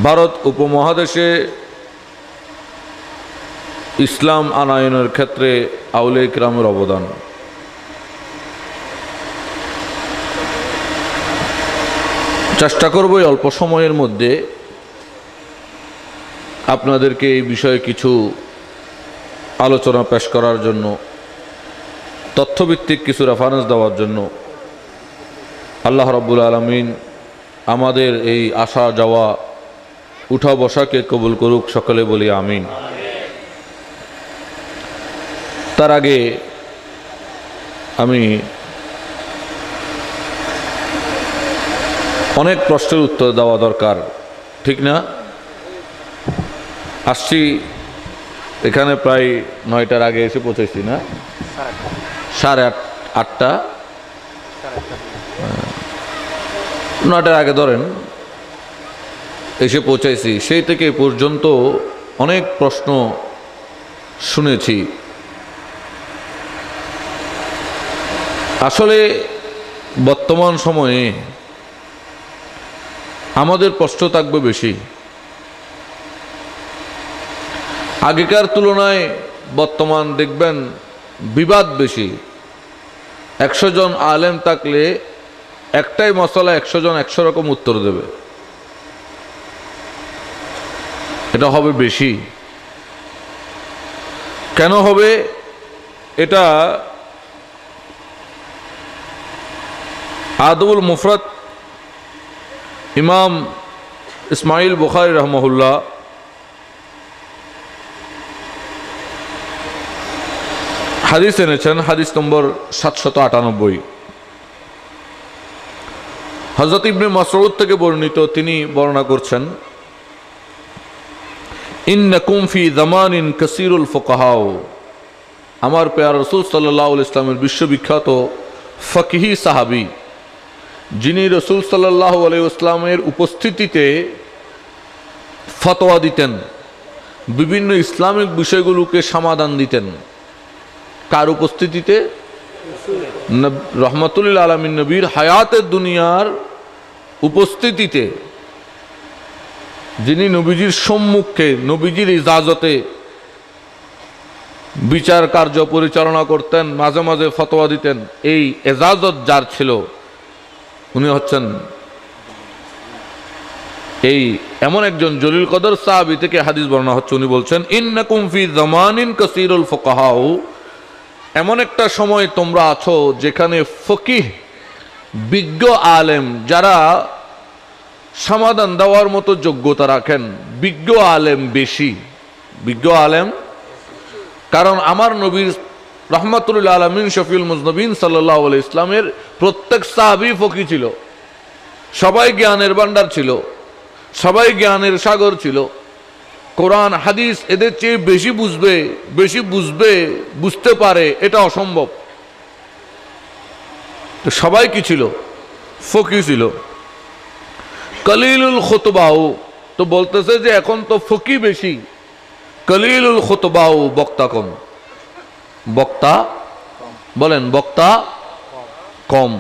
ভারত উপমহাদেশে ইসলাম আনায়নের ক্ষেত্রে আউলে কিরামের অবদান। চেষ্টা করব এই অল্প সময়ের মধ্যে আপনাদেরকে এই বিষয়ে কিছু আলোচনা পেশ করার জন্য, তথ্যভিত্তিক কিছু রেফারেন্স দেওয়ার জন্য। আল্লাহ রাব্বুল আলামিন আমাদের এই আসা যাওয়া উঠা বসাকে কবুল করুক, সকলে বলি আমিন। তার আগে আমি অনেক প্রশ্নের উত্তর দেওয়া দরকার, ঠিক না? আসছি এখানে প্রায় 9টার আগে এসে পৌঁছেছি না, 8:30 9টার আগে ধরেন এসে পৌঁছাইছি। সেই থেকে পর্যন্ত অনেক প্রশ্ন শুনেছি। আসলে বর্তমান সময়ে আমাদের প্রশ্ন থাকবে বেশি। আগেকার তুলনায় বর্তমান দেখবেন বিবাদ বেশি। 100 জন আলেম থাকলে একটাই মশলা 100 জন 100 রকম উত্তর দেবে, এটা হবে বেশি। কেন হবে এটা? আদবুল মুফরাদ ইমাম ইসমাইল বুখারী রহমাহুল্লাহ হাদিস এনেছেন, হাদিস নম্বর 798। হযরত ইবনে মাসউদ থেকে বর্ণিত, তিনি বর্ণনা করছেন, ইন্নাকুম ফি জামানিন কাসীরুল ফুকাহা। আমার প্রিয় রাসূল সাল্লাল্লাহু আলাইহি ওয়াসাল্লামের বিশ্ববিখ্যাত ফকিহি সাহাবী, যিনি রাসূল সাল্লাল্লাহু আলাইহি ওয়াসাল্লামের উপস্থিতিতে ফতোয়া দিতেন, বিভিন্ন ইসলামিক বিষয়গুলোকে সমাধান দিতেন। কার উপস্থিতিতে? রহমাতুল লিল আলামিন নবীর হায়াতের দুনিয়ার উপস্থিতিতে, যিনি নবীজির সম্মুখে নবীজির ইজাজতে বিচার কার্য পরিচালনা করতেন, মাঝে মাঝে ফতোয়া দিতেন। এই এজাজত যার ছিল, উনি হচ্ছেন এই এমন একজন জলিল কদর সাহাবী থেকে হাদিস বর্ণনা হচ্ছে। উনি বলছেন, ইন্নাকুম ফি জামানিন কাসীরুল ফুকাহা। এমন একটা সময় তোমরা আছো যেখানে ফকিহ, বিজ্ঞ আলেম, যারা সমাধান দেওয়ার মতো যোগ্যতা রাখেন, বিজ্ঞ আলেম বেশি। বিজ্ঞ আলেম, কারণ আমার নবীর রহমাতুল লিল আলামিন শফিউল মুজনবিন সাল্লাল্লাহু আলাইহি ইসলামের প্রত্যেক সাহাবী ফকিহ ছিল। সবাই জ্ঞানের ভান্ডার ছিল, সবাই জ্ঞানের সাগর ছিল। কোরআন হাদিস এদের চেয়ে বেশি বুঝবে, বুঝতে পারে, এটা অসম্ভব। তো সবাই কি ছিল? ফকিহ ছিল। কলিলুল খুতবাউ, তো বলতেছে যে এখন তো ফকিহ বেশি, কলিলুল খুতবাউ, বক্তা কম। বক্তা বলেন, বক্তা কম।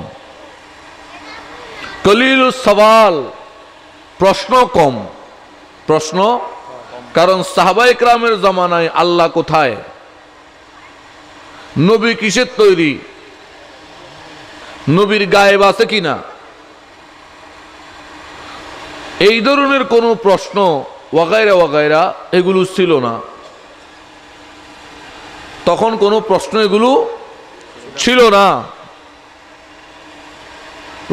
কলিলুস সওয়াল, প্রশ্ন কম। প্রশ্ন, কারণ সাহাবায়ে কেরামের জামানায় আল্লাহ কোথায়, নবী কিসের তৈরি, নবীর গায়েব আছে কিনা, এই ধরনের কোন প্রশ্ন ওয়াগাইরা ওয়াগাইরা এগুলো ছিল না। তখন কোন প্রশ্ন এগুলো ছিল না।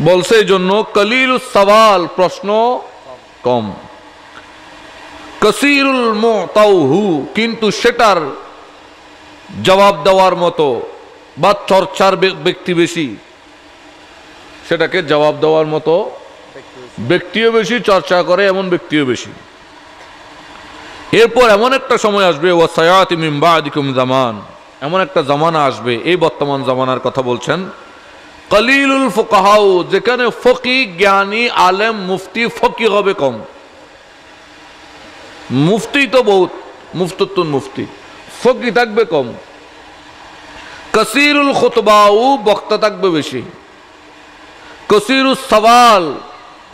বলছে এই জন্য কলিলুস সওয়াল, প্রশ্ন কম। কাসীরুল মুতাউহু, কিন্তু সেটার জবাব দেওয়ার মতো বা চর্চার ব্যক্তি বেশি। সেটাকে জবাব দেওয়ার মতো ব্যক্তিও বেশি, চর্চা করে এমন ব্যক্তিও বেশি। এরপর এমন একটা সময় আসবে, ওয়াসায়াতি মিন বাদিকুম জামান, এমন একটা জামানা আসবে, এই বর্তমান জামানার কথা বলছেন, কলিলুল ফুকাহা, যেখানে ফকিহ, জ্ঞানী, আলেম, মুফতি, ফকিহ হবে কম। মুফতি তো বহুত, মুফতুতুন মুফতি, ফকিহ থাকবে কম। কাসীরুল খুতবাউ, বক্তা থাকবে বেশি। কাসীরুস সওয়াল,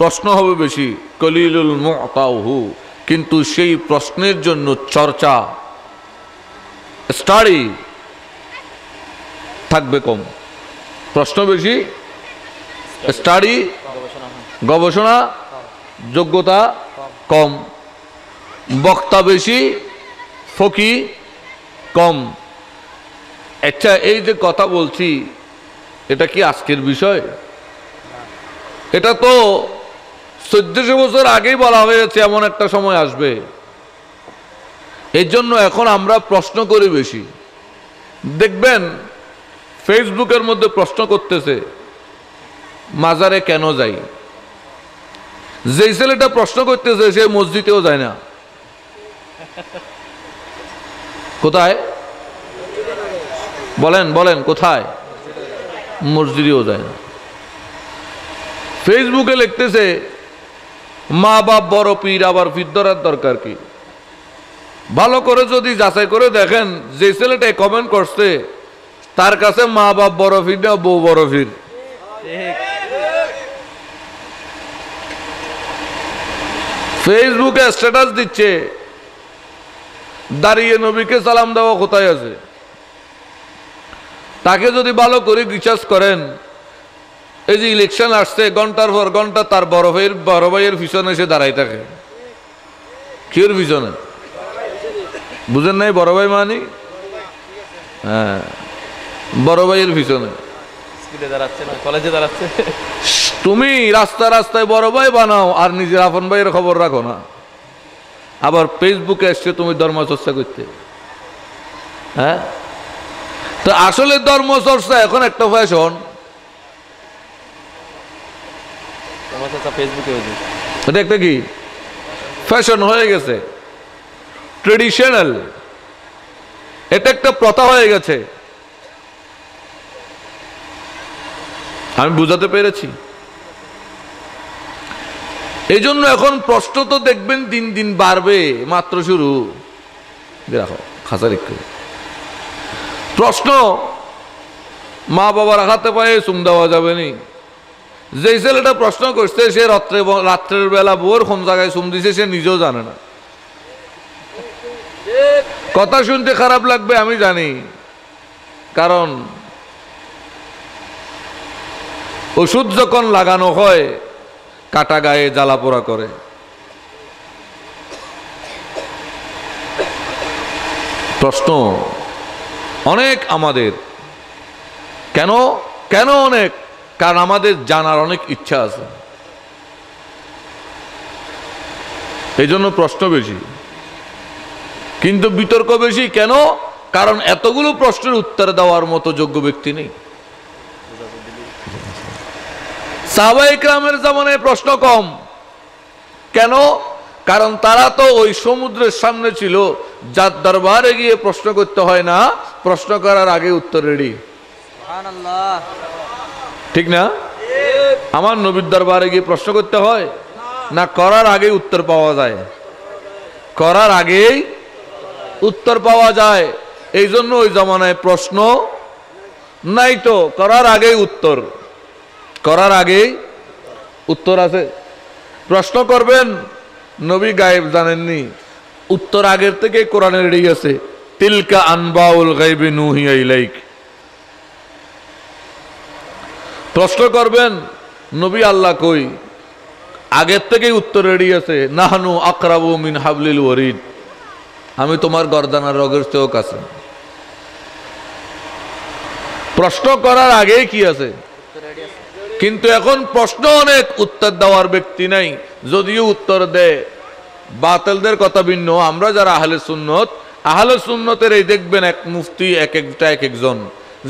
প্রশ্ন হবে বেশি, কলিলুল মুতাউহু, কিন্তু সেই প্রশ্নের জন্য চর্চা, স্টাডি থাকবে কম। প্রশ্ন বেশি, স্টাডি গবেষণা যোগ্যতা কম। বক্তা বেশি, ফকি কম। আচ্ছা, এই যে কথা বলছি, এটা কি আজকের বিষয়? এটা তো 1400 বছর আগেই বলা হয়েছে এমন একটা সময় আসবে। এই জন্য এখন আমরা প্রশ্ন করি বেশি। দেখবেন ফেসবুকের মধ্যে প্রশ্ন করতেছে, মাজারে কেন যাই? যে ছেলেটা প্রশ্ন করতেছে সে মসজিদেও যায় না। কোথায় বলেন বলেন, কোথায়? মসজিদেও যায় না। ফেসবুকে লিখতেছে মা বাপ বড় পীর, আবার পীর ধরার দরকার কি? ভালো করে যদি যাচাই করে দেখেন, যে ছেলেটা কমেন্ট করছে তার কাছে মা বাপ বড় পীর না বউ বড় পীর। ফেসবুকে স্ট্যাটাস দিচ্ছে, দাঁড়িয়ে নবীকে সালাম দেওয়া কোথায় আছে? তাকে যদি ভালো করে রিসার্চ করেন, এই যে ইলেকশন আসছে, ঘন্টার পর ঘন্টা তার বড় ভাইয়ের পিছনে এসে দাঁড়াই থাকে। কির পিছনে? বুঝেন নাই? বড় ভাই মানি, হ্যাঁ, বড় ভাইয়ের পিছনে। কলেজে দাঁড়াচ্ছে। তুমি রাস্তায় রাস্তায় বড় ভাই বানাও আর নিজের আপন ভাইয়ের খবর রাখো না। আবার ফেসবুকে এসছে তুমি ধর্ম চর্চা করতে। হ্যাঁ, তো আসলে ধর্ম চর্চা এখন একটা ফ্যাশন। এটা একটা কি ফ্যাশন হয়ে গেছে, ট্রেডিশনাল। এটা একটা প্রথা হয়ে গেছে। আমি বুঝাতে পেরেছি? এই জন্য এখন প্রশ্ন তো দেখবেন দিন দিন বাড়বে, মাত্র শুরু। দেখো খাসার একটু প্রশ্ন, মা বাবার হাতে পায়ে চুম দেওয়া যাবে নি। যে ছেলেটা প্রশ্ন করছে সে রাত্রের বেলা বউর কোন জায়গায় চুম দিছে সে নিজেও জানে না। কথা শুনতে খারাপ লাগবে আমি জানি, কারণ ওষুধ যখন লাগানো হয় কাটা গায়ে জ্বালা পোড়া করে। প্রশ্ন অনেক আমাদের, কেন কেন অনেক? কারণ আমাদের জানার অনেক ইচ্ছা আছে, এই জন্য প্রশ্ন বেশি, কিন্তু বিতর্ক বেশি। কেন? কারণ এতগুলো প্রশ্নের উত্তর দেওয়ার মতো যোগ্য ব্যক্তি নেই। সাহাবায়ে কেরামের জামানায় প্রশ্ন কম। কেন? কারণ তারা তো ওই সমুদ্রের সামনে ছিল, যার দরবারে গিয়ে প্রশ্ন করতে হয় না, প্রশ্ন করার আগে উত্তর রেডি। ঠিক না? আমার নবীর দরবারে গিয়ে প্রশ্ন করতে হয় না, করার আগে উত্তর পাওয়া যায়। করার আগেই উত্তর পাওয়া যায়। এই জন্য ওই জামানায় প্রশ্ন নাই, তো করার আগেই উত্তর। করার আগেই উত্তর আছে। প্রশ্ন করবেন, নবী গায়েব জানেননি, উত্তর আগের থেকে কোরআনে রেডি আছে। তিলকা আনবাউল গায়বি নুহিয়া ইলাইক। প্রশ্ন করবেন, নবী আল্লাহ কই, আগের থেকেই উত্তর রেডি আছে। নাহনু আকরাবু মিন হাবলিল ওয়ারিদ, আমি তোমার গর্দানার রগের চেয়েও কাছে। প্রশ্ন করার আগেই কি আছে? কিন্তু এখন প্রশ্ন অনেক, উত্তর দেওয়ার ব্যক্তি নাই। যদিও উত্তর দেয়, বাতিলদের কথা ভিন্ন। আমরা যারা আহলে সুন্নতের এই দেখবেন এক মুফতি এক একজন,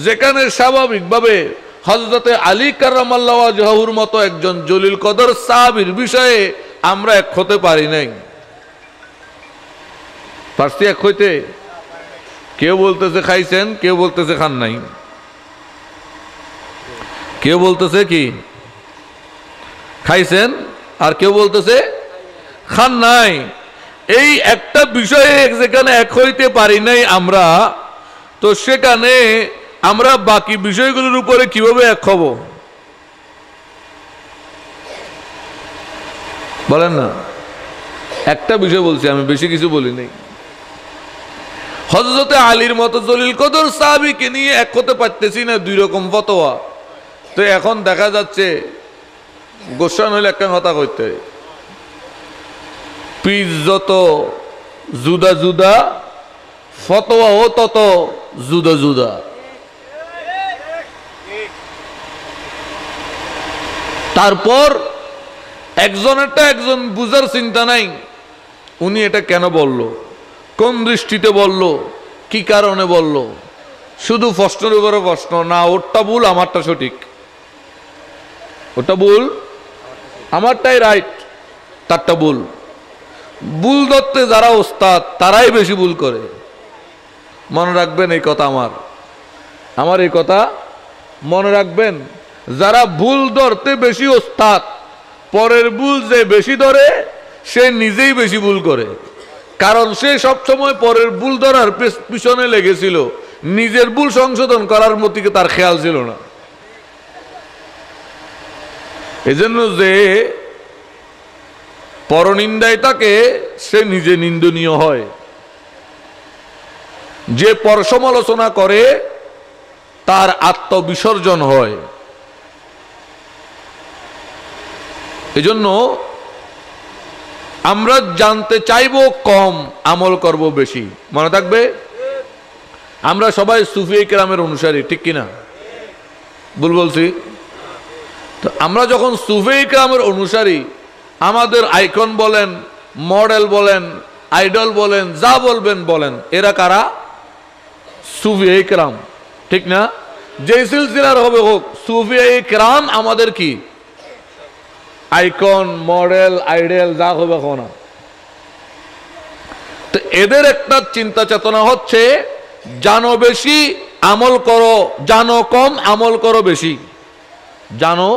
যেখানে স্বাভাবিকভাবে হযরতে আলী কাররামাল্লাহু ওয়াজহুর মতো একজন জলিল কদর সাহাবীর বিষয়ে আমরা এক হতে পারি নাই। পারছি এক হইতে? কেউ বলতেছে খাইছেন, কেউ বলতেছে খান নাই, কেউ বলতেছে কি খাইছেন, আর কেউ বলতেছে খান নাই। এই একটা বিষয়ে যেখানে এক হইতে পারি নাই আমরা, তো সেখানে আমরা বাকি বিষয়গুলোর উপরে কিভাবে এক হব? বলেন না, একটা বিষয় বলছি, আমি বেশি কিছু বলি নাই। হযরতে আলীর মতো জলিল কদর সাহাবীকে নিয়ে এক হতে পারতেছি না, দুই রকম ফতোয়া। তো এখন দেখা যাচ্ছে গোসান হইলে একটা কথা কইতে, পিস যত জুদা জুদা, ফতোয়াও তত জুদা জুদা। তারপর একজনেরটা একজন বুঝার চিন্তা নাই, উনি এটা কেন বলল, কোন দৃষ্টিতে বলল, কি কারণে বলল, শুধু প্রশ্নের উপরে প্রশ্ন, না ওরটা ভুল আমারটা সঠিক, ওটা ভুল আমারটাই রাইট, তারটা ভুল। ভুল ধরতে যারা ওস্তাদ তারাই বেশি ভুল করে। মনে রাখবেন এই কথা, আমার এই কথা মনে রাখবেন। যারা ভুল ধরতে বেশি ওস্তাদ, পরের ভুল যে বেশি ধরে সে নিজেই বেশি ভুল করে। কারণ সে সবসময় পরের ভুল ধরার পিছনে লেগেছিল, নিজের ভুল সংশোধন করার মতিকে তার খেয়াল ছিল না। এজন্য যে পরনিন্দায় থাকে সে নিজে নিন্দনীয় হয়, যে পর সমালোচনা করে তার আত্মবিসর্জন হয়। এজন্য আমরা জানতে চাইব কম, আমল করব বেশি। মনে থাকবে, আমরা সবাই সুফি কেরামের অনুসারী, ঠিক কিনা? ভুল বলছি? তো আমরা যখন সুফি কেরামের অনুসারী, আমাদের আইকন বলেন, মডেল বলেন, আইডল বলেন, যা বলবেন বলেন, এরা কারা? সুফি কেরাম, ঠিক না? যে সিলসিলার হবে হোক, সুফি কেরাম আমাদের কি আইকন, মডেল, আইডল যা হবে না। তো এদের একটা চিন্তা চেতনা হচ্ছে জানো বেশি আমল করো, জানো কম আমল করো বেশি, জানো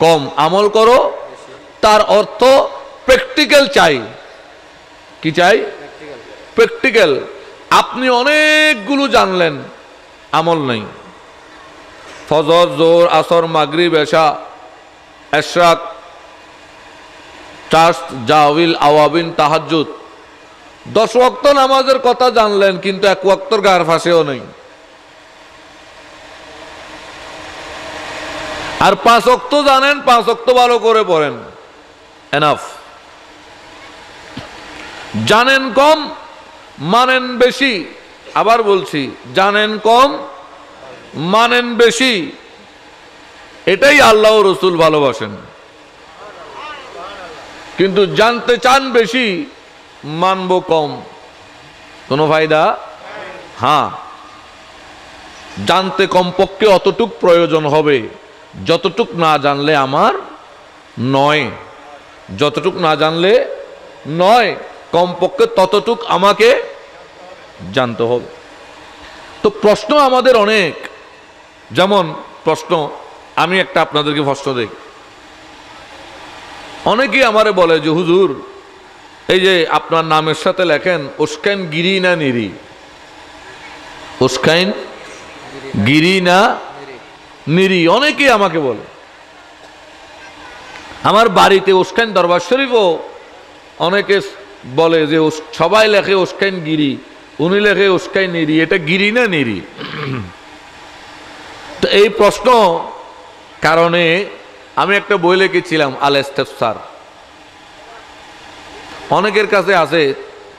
কম আমল করো। তার অর্থ প্র্যাকটিক্যাল চাই। কি চাই? প্র্যাকটিক্যাল। আপনি অনেকগুলো জানলেন, আমল নাই। ফজর, জোহর, আসর, মাগরিব, এশা, ইশরাক, চার্চ, জাওয়াবিল, আওয়াবিন, তাহাজ্জুদ, 10 ওয়াক্ত নামাজের কথা জানলেন, কিন্তু 1 ওয়াক্তর গায়ের ফাঁসেও নেই। আর 5 ওয়াক্ত জানেন, 5 ওয়াক্ত ভালো করে পড়েন, এনাফ। জানেন কম, মানেন বেশি। আবার বলছি, জানেন কম, মানেন বেশি। এটাই আল্লাহ ও রসুল ভালোবাসেন। কিন্তু জানতে চান বেশি, মানব কম, কোনো ফায়দা? হ্যাঁ, জানতে কমপক্ষে অতটুক প্রয়োজন হবে যতটুক না জানলে আমার নয়, যতটুক না জানলে নয়, কমপক্ষে ততটুক আমাকে জানতে হবে। তো প্রশ্ন আমাদের অনেক। যেমন প্রশ্ন, আমি একটা আপনাদেরকে প্রশ্ন দেই। অনেকেই আমারে বলে যে হুজুর, এই যে আপনার নামের সাথে লেখেন উস্কাইন গিরি না নিরি, উস্কাইন গিরি না নিরি, অনেকেই আমাকে বলে। আমার বাড়িতে উস্কাইন দরবার শরীফও অনেকে বলে যে সবাই লেখে উস্কাইন গিরি, উনি লেখে উস্কাইন নিরি, এটা গিরি না নিরি? তো এই প্রশ্ন কারণে আমি একটা বই লিখেছিলাম, আল ইস্তেফসার। অনেকের কাছে আছে,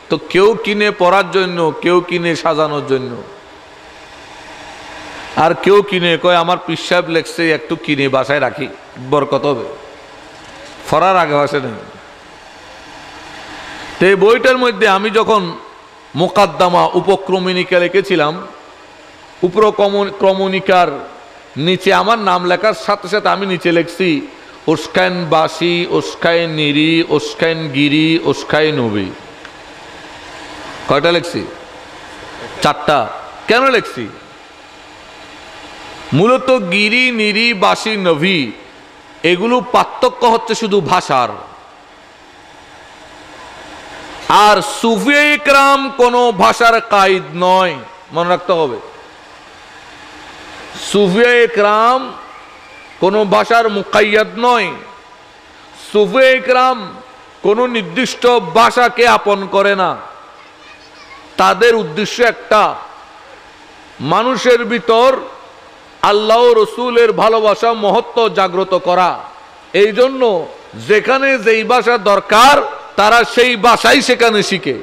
তো কেউ কিনে পড়ার জন্য, কেউ কিনে সাজানোর জন্য, আর কেউ কিনে কয় আমার পীর সাহেব লেখছে, একটু কিনে বাসায় রাখি, বরকত হবে, ফরার আগে বাসে নেই। তো এই বইটার মধ্যে আমি যখন মোকাদ্দমা উপক্রমণিকা লিখেছিলাম, উপক্রমণিকার নিচে আমার নাম লেখার সাথে সাথে আমি নিচে লিখছি উস্কাইন বাসি, উস্কাইন নিরি, উস্কাইন গিরি, উস্কাইন নবী। কয়টা লিখছি? 4টা। কেন লিখছি? মূলত গিরি, নিরি, বাসি, নবী এগুলো পার্থক্য হচ্ছে শুধু ভাষার। আর সুফি ইকরাম কোনো ভাষার কায়েদ নয়, মনে রাখতে হবে। সুফি ইকরাম কোনো ভাষার মুকাইয়াদ নয়। সুফি ইকরাম কোন নির্দিষ্ট ভাষাকে আপন করে না। তাদের উদ্দেশ্য একটা, মানুষের ভিতর আল্লাহ রসুলের ভালোবাসা মহত্ব জাগ্রত করা। এই জন্য যেখানে যেই ভাষা দরকার তারা সেই ভাষাই সেখানে শিখে।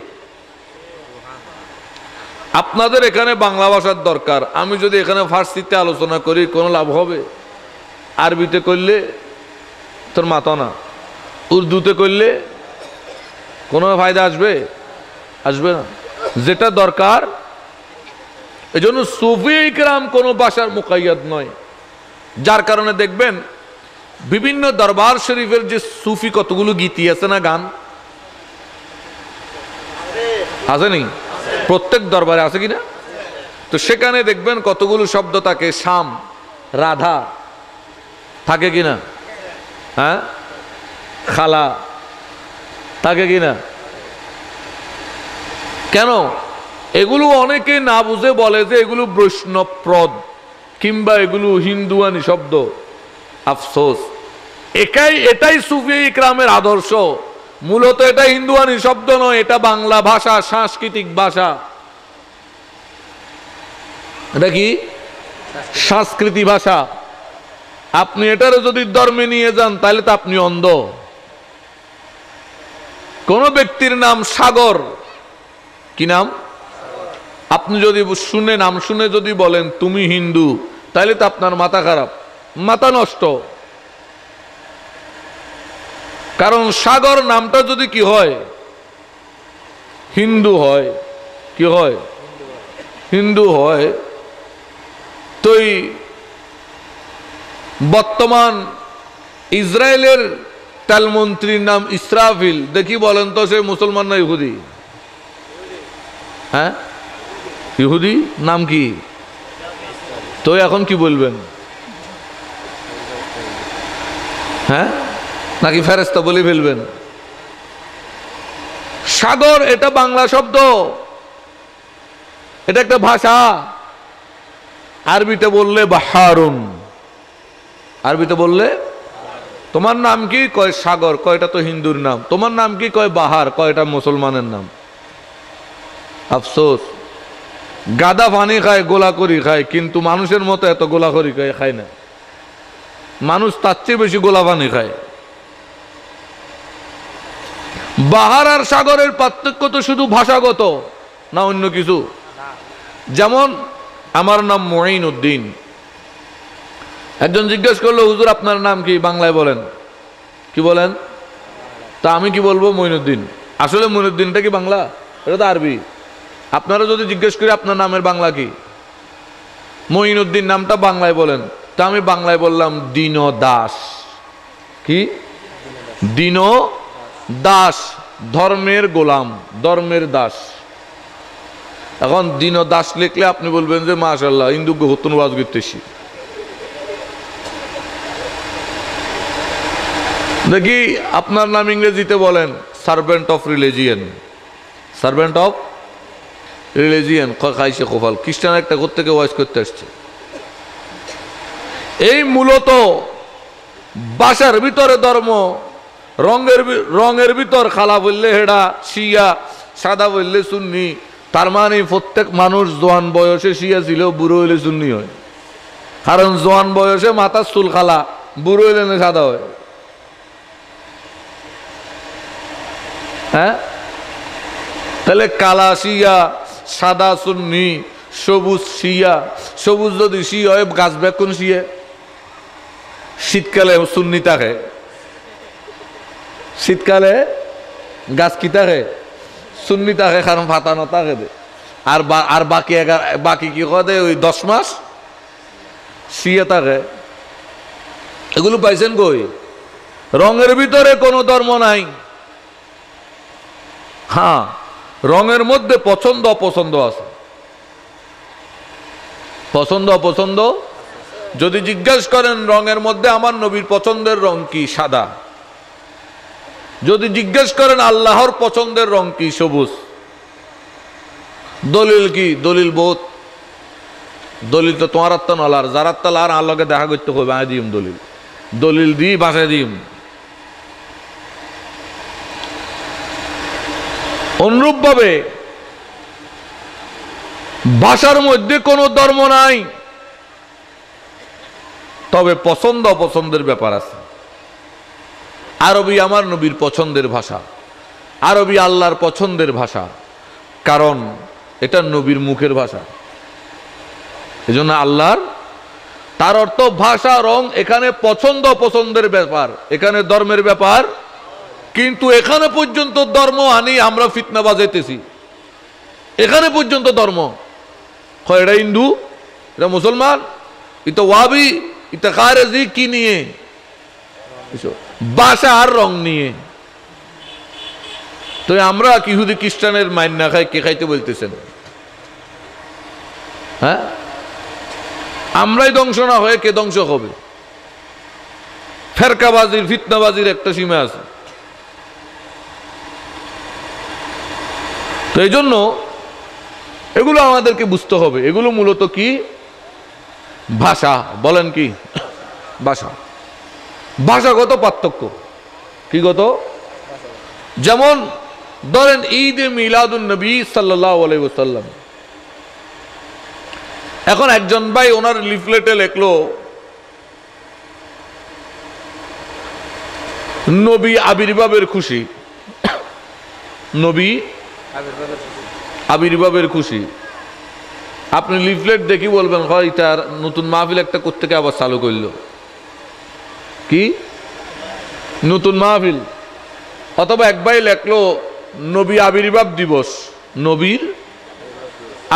আপনাদের এখানে বাংলা ভাষার দরকার, আমি যদি এখানে ফার্সিতে আলোচনা করি কোনো লাভ হবে? আরবিতে করলে তোর মাথা না, উর্দুতে করলে কোনো ফায়দা আসবে? আসবে না। যেটা দরকার, এই জন্য সুফি ইকরাম কোনো ভাষার মুকাইয়াদ নয়। যার কারণে দেখবেন বিভিন্ন দরবার শরীফের যে সুফি কতগুলো গীতি আছে না, গান আছে নি? প্রত্যেক দরবারে আছে কিনা? তো সেখানে দেখবেন কতগুলো শব্দ থাকে, শাম, রাধা থাকে কিনা, হ্যাঁ, খালা থাকে কিনা? কেন? এগুলো অনেকে না বুঝে বলে যে এগুলো বৈষ্ণবপ্রদ কিংবা এগুলো হিন্দুয়ানি শব্দ। আফসোস, এটাই সুফি ইকরামের আদর্শ। মূলত এটা হিন্দুয়ানি শব্দ নয়, এটা বাংলা ভাষা, সাংস্কৃতিক ভাষা। এটা কি? সংস্কৃতি ভাষা। আপনি এটারে যদি ধর্মে নিয়ে যান তাহলে তো আপনি অন্ধ। কোন ব্যক্তির নাম সাগর, কি নাম? আপনি যদি শুনে, নাম শুনে যদি বলেন তুমি হিন্দু, তাহলে তো আপনার মাথা খারাপ, মাথা নষ্ট। কারণ সাগর নামটা যদি কি হয়, হিন্দু হয়, কি হয়? হিন্দু হয়। তো বর্তমান ইসরায়েলের তেলমন্ত্রীর নাম ইসরাফিল, দেখি বলেন তো সে মুসলমান না ইহুদি? হ্যাঁ, ইহুদি। নাম কি? তো এখন কি বলবেন? হ্যাঁ, নাকি ফেরেশতা বলে ফেলবেন? সাগর এটা বাংলা শব্দ, এটা একটা ভাষা। আরবিতে বললে বাহারুন, আরবিতে বললে তোমার নাম কি? কয় সাগর। কয় এটা তো হিন্দুর নাম। তোমার নাম কি? কয় বাহার। কয় এটা মুসলমানের নাম। আফসোস, গাদা পানি খায়, গোলা করি খায়, কিন্তু মানুষের মতো এত গোলা করি খায় না। মানুষ তার চেয়ে বেশি গোলা পানি খায়। বাহার আর সাগরের পার্থক্য তো শুধু ভাষাগত, না অন্য কিছু? যেমন আমার নাম মুঈনুদ্দিন, একজন জিজ্ঞেস করলো হুজুর আপনার নাম কি? বাংলায় বলেন। কি বলেন? তা আমি কি বলবো? মঈনুদ্দিন। আসলে মঈনুদ্দিনটা কি বাংলা? এটা তো আরবি। আপনারা যদি জিজ্ঞেস করি আপনার নামের বাংলা কি, মঈনুদ্দিন নামটা বাংলায় বলেন, তা আমি বাংলায় বললাম দীন দাস। কি? দীন দাস, ধর্মের গোলাম, ধর্মের দাস। এখন দীন দাস লিখলে আপনি বলবেন যে মাশাআল্লাহ হিন্দু হতুন ওয়াজ করতেছি। দেখি আপনার নাম ইংরেজিতে বলেন servant of religion, servant of religion. খাইছে কোফাল, খ্রিস্টান একটা কোথা থেকে ওয়াজ করতে আসছে। এই মূলত ভাষার ভিতরে ধর্ম, রঙের ভিতর খালা বললে হেডা শিয়া, সাদা বললে সুন্নি। তার মানে প্রত্যেক মানুষ জোয়ান বয়সে শিয়া ছিল, বুড়ো হইলে সুন্নি হয়। কারণ জোয়ান বয়সে মাথার চুল খালা, বুড়ো হইলে না সাদা হয়। হ্যাঁ, তাহলে কালা শিয়া, সাদা সুন্নি, সবুজ শিয়া। সবুজ যদি শিয়া হয়, গাছ বেকুন শিয়া। শীতকালে সুন্নি থাকে, শীতকালে গাছ কি থাকে? সুন্নি থাকে, কারণ ফাতা না থাকে। আর বাকি কি করে ওই 10 মাস শিয়া থাকে। এগুলো পাইছেন কই? রঙের ভিতরে কোনো ধর্ম নাই। হ্যাঁ, রঙের মধ্যে পছন্দ অপছন্দ আছে। পছন্দ অপছন্দ যদি জিজ্ঞেস করেন রঙের মধ্যে আমার নবীর পছন্দের রং কি? সাদা। যদি জিজ্ঞেস করেন আল্লাহর পছন্দের রং কি? সবুজ। দলিল কি? দলিল বোধ। দলিল তো তোমার আত্মা নলার, যার আত্মা লার আল্লাহকে দেখা করতে হবে। আয় দিম দলিল, দলিল দিই বাসায় দিম। অনুরূপভাবে ভাষার মধ্যে কোনো ধর্ম নাই, তবে পছন্দ অপছন্দের ব্যাপার আছে। আরবি আমার নবীর পছন্দের ভাষা, আরবি আল্লাহর পছন্দের ভাষা, কারণ এটা নবীর মুখের ভাষা। এজন্য আল্লাহর, তার অর্থ ভাষা রং এখানে পছন্দ অপছন্দের ব্যাপার, এখানে ধর্মের ব্যাপার। কিন্তু এখানে পর্যন্ত ধর্ম আনি আমরা ফিতনা বাজাইতেছি, এখানে পর্যন্ত ধর্ম হয়। এটা হিন্দু, এটা মুসলমান, এটা ওয়াবি, এটা খারেজি, কি নিয়ে? ভাষা আর রং নিয়ে। তো আমরা ইহুদি খ্রিস্টানের মাইন না খাই, কে খাইতে বলতেছেন? হ্যাঁ, আমরাই ধ্বংস না হয়ে কে ধ্বংস হবে? ফেরকাবাজির, ফিতনাবাজির একটা সীমা আছে। তো এই জন্য এগুলো আমাদেরকে বুঝতে হবে। এগুলো মূলত কি? ভাষা। বলেন কি? ভাষা, ভাষাগত পার্থক্য। কি গত? যেমন ধরেন ঈদে মিলাদুন নবী সাল্লাল্লাহু আলাইহি ওয়াসাল্লাম। এখন একজন ভাই ওনার লিফলেটে লিখলো নবী আবির্ভাবের খুশি, নবী আবির্ভাবের খুশি। আপনি লিফলেট দেখি বলবেন হয় তার নতুন মাহফিল একটা কোত্থেকে আবার চালু করলো, কি নতুন মাহফিল। অথবা এক ভাই লেখলো নবী আবির্ভাব দিবস, নবীর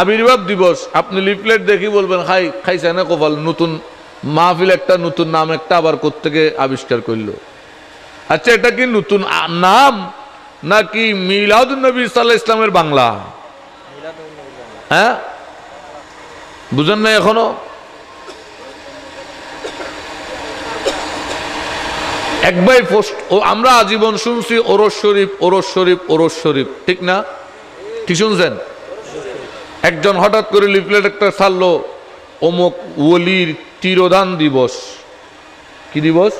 আবির্ভাব দিবস। আপনি লিফলেট দেখি বলবেন হাই খাইছে না কপাল, নতুন মাহফিল একটা, নতুন নাম একটা আবার কোত্থেকে আবিষ্কার করলো। আচ্ছা, এটা কি নতুন নাম নাকি মিলাদুন নবী সাল্লাল্লাহু আলাইহি ইসলামের বাংলা? হ্যাঁ, বুঝেন না এখনো? এক ভাই পোস্ট, আমরা আজীবন শুনছি ওরস শরীফ, ওরস শরীফ, ওরস শরীফ, ঠিক না? কি শুনছেন? একজন হঠাৎ করে লিফলেট একটা ছাড়লো অমুক ওলির তিরোধান দিবস। কি দিবস?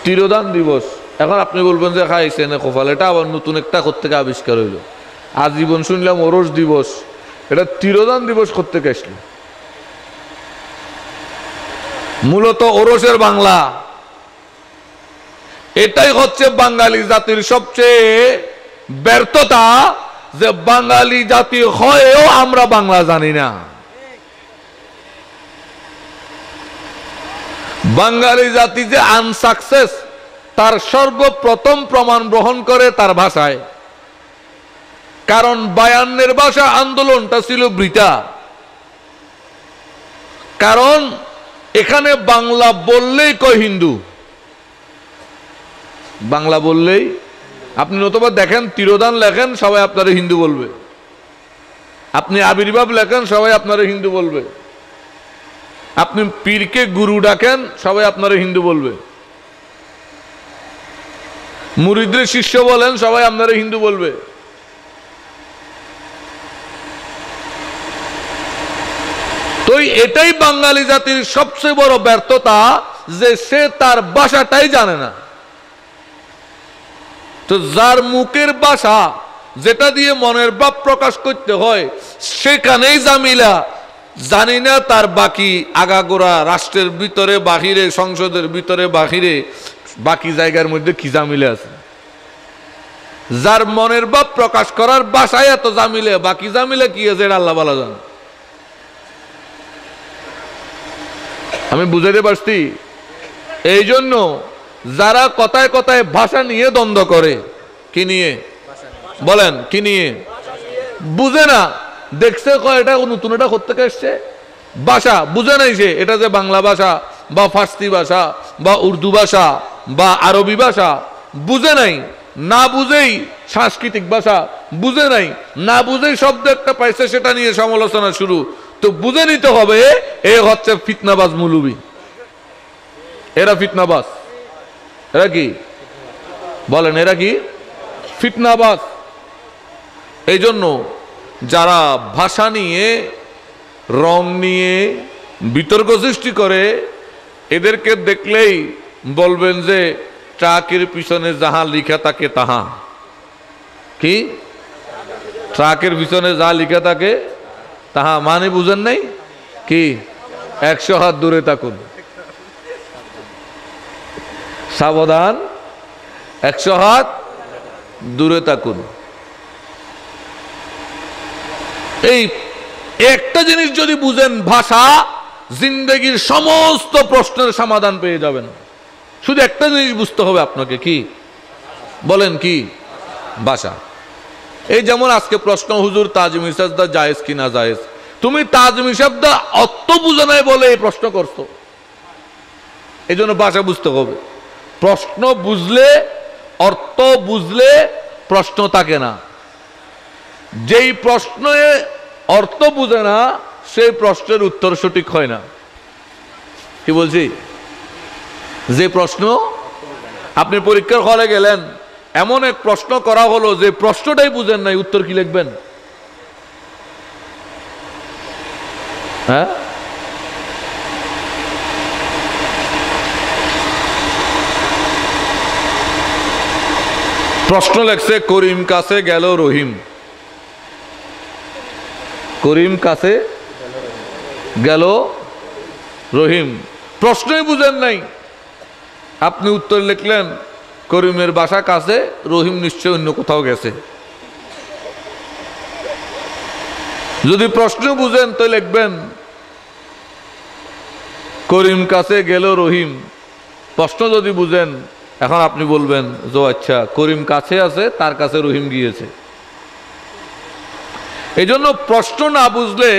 তিরোধান দিবস। এখন আপনি বলবেন যে খাইছে না কপাল, এটা আবার নতুন একটা কোত্থেকে আবিষ্কার হইলো। আজীবন শুনলাম ওরস দিবস, এটা তিরোধান দিবস কোত্থেকে আসলো? মূলত ওরসের বাংলা। এটাই হচ্ছে বাঙালি জাতির সবচেয়ে ব্যর্থতা, যে বাঙালি জাতি হয়েও আমরা বাংলা জানি না। বাঙালি জাতি যে আনসাকসেস, তার সর্বপ্রথম প্রমাণ গ্রহণ করে তার ভাষায়। কারণ 52 ভাষা আন্দোলনটা ছিল বৃথা। কারণ এখানে বাংলা বললেই কয় হিন্দু, বাংলা বললেই। আপনি নতুবা দেখেন তিরোধান লেখেন, সবাই আপনারা হিন্দু বলবে। আপনি আবির্ভাব লেখেন, সবাই আপনারা হিন্দু বলবে। আপনি পীরকে গুরু ডাকেন, সবাই আপনারা হিন্দু বলবে। মুরিদদের শিষ্য বলেন, সবাই আপনারা হিন্দু বলবে। তো এটাই বাঙালি জাতির সবচেয়ে বড় ব্যর্থতা, যে সে তার ভাষাটাই জানে না। তো যার মুখের ভাষা, যেটা দিয়ে মনের ভাব প্রকাশ করতে হয়, সেখানেই জামিলা। জানি না তার বাকি আগাগোড়া রাষ্ট্রের ভিতরে বাহিরে, সংসদের ভিতরে বাহিরে, বাকি জায়গার মধ্যে কি জামিলা আছে। যার মনের ভাব প্রকাশ করার ভাষায় এত জামিলে, বাকি জামিলা কি আছে এটা আল্লাহ ভালো জানে। আমি বুঝাইতে পারছি? এই জন্য যারা কথায় কথায় ভাষা নিয়ে দ্বন্দ্ব করে, কি নিয়ে বলেন, কি নিয়ে? বুঝে না, দেখছে এটা নতুন, এটা কোত্থেকে আসছে, ভাষা বুঝে নাই সে। এটা যে বাংলা ভাষা বা ফার্সি ভাষা বা উর্দু ভাষা বা আরবি ভাষা বুঝে নাই। না বুঝেই সাংস্কৃতিক ভাষা বুঝে নাই, না বুঝেই শব্দ একটা পাইছে, সেটা নিয়ে সমালোচনা শুরু। তো বুঝে নিতে হবে এ হচ্ছে ফিতনাবাজ মৌলবী, এরা ফিতনাবাজ। এরা কি বলেন? এরা কি ফিতনাবাজ। এই জন্য যারা ভাষা নিয়ে, রং নিয়ে বিতর্ক সৃষ্টি করে, এদেরকে দেখলেই বলবেন যে ট্রাকের পিছনে যাহা লিখা থাকে তাহা কি ট্রাকের পিছনে যা লিখে থাকে তাহা মানে বুঝেন নাই কি 100 হাত দূরে থাকুন, সাবধান 100 হাত দূরে থাকুন। এই একটা জিনিস যদি বুঝেন, ভাষা জিন্দগির সমস্ত প্রশ্নের সমাধান পেয়ে যাবেন। শুধু একটা জিনিস বুঝতে হবে আপনাকে, কি বলেন? কি? ভাষা। এই যেমন আজকে প্রশ্ন, হুজুর তাজমি সাজদা জায়েজ কি না জায়েজ? তুমি তাজমি সাজদা অর্থ বুঝো নাই বলে এই প্রশ্ন করছো, এই জন্য ভাষা বুঝতে হবে। প্রশ্ন বুঝলে, অর্থ বুঝলে প্রশ্ন থাকে না। যেই প্রশ্নে অর্থ বুঝে না সেই প্রশ্নের উত্তর সঠিক হয় না। কি বলছি? যে প্রশ্ন আপনি পরীক্ষার হলে গেলেন, এমন এক প্রশ্ন করা হলো যে প্রশ্নটাই বুঝেন নাই, উত্তর কি লিখবেন? হ্যাঁ, প্রশ্ন লেখছে করিম কাছে গেল রহিম, করিম কাছে গেল রহিম, প্রশ্নই বুঝেন নাই, আপনি উত্তর লিখলেন করিমের বাসা কাছে, রহিম নিশ্চয় অন্য কোথাও গেছে। যদি প্রশ্ন বুঝেন তো লিখবেন করিম কাছে গেল রহিম। প্রশ্ন যদি বুঝেন, এখন আপনি বলবেন যে আচ্ছা করিম কাছে আছে, তার কাছে রহিম গিয়েছে। এই জন্য প্রশ্ন না বুঝলে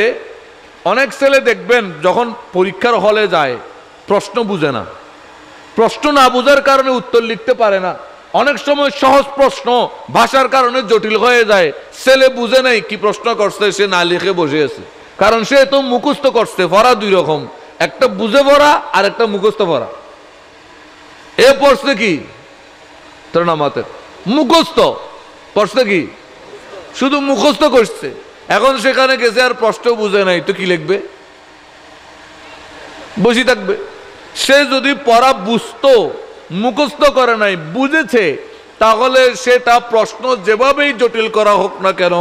অনেক ছেলে দেখবেন যখন পরীক্ষার হলে যায় প্রশ্ন বুঝে না, প্রশ্ন না বুঝার কারণে উত্তর লিখতে পারে না। অনেক সময় সহজ প্রশ্ন ভাষার কারণে জটিল হয়ে যায়, ছেলে বুঝে নাই কি প্রশ্ন করছে, সে না লিখে বসে আছে। কারণ সে তো মুখস্থ করছে। পড়া দুই রকম, একটা বুঝে পড়া আর একটা মুখস্থ পড়া। এ পড়ছে কি তোর নামাতে মুখস্থ, পড়ছে কি শুধু মুখস্থ করছে। এখন সেখানে গেছে আর প্রশ্ন বুঝে নাই, তো কি লিখবে? বসে থাকবে। সে যদি পড়া বুঝতো, মুখস্থ করে নাই, বুঝেছে, তাহলে সেটা প্রশ্ন যেভাবেই জটিল করা হোক না কেন,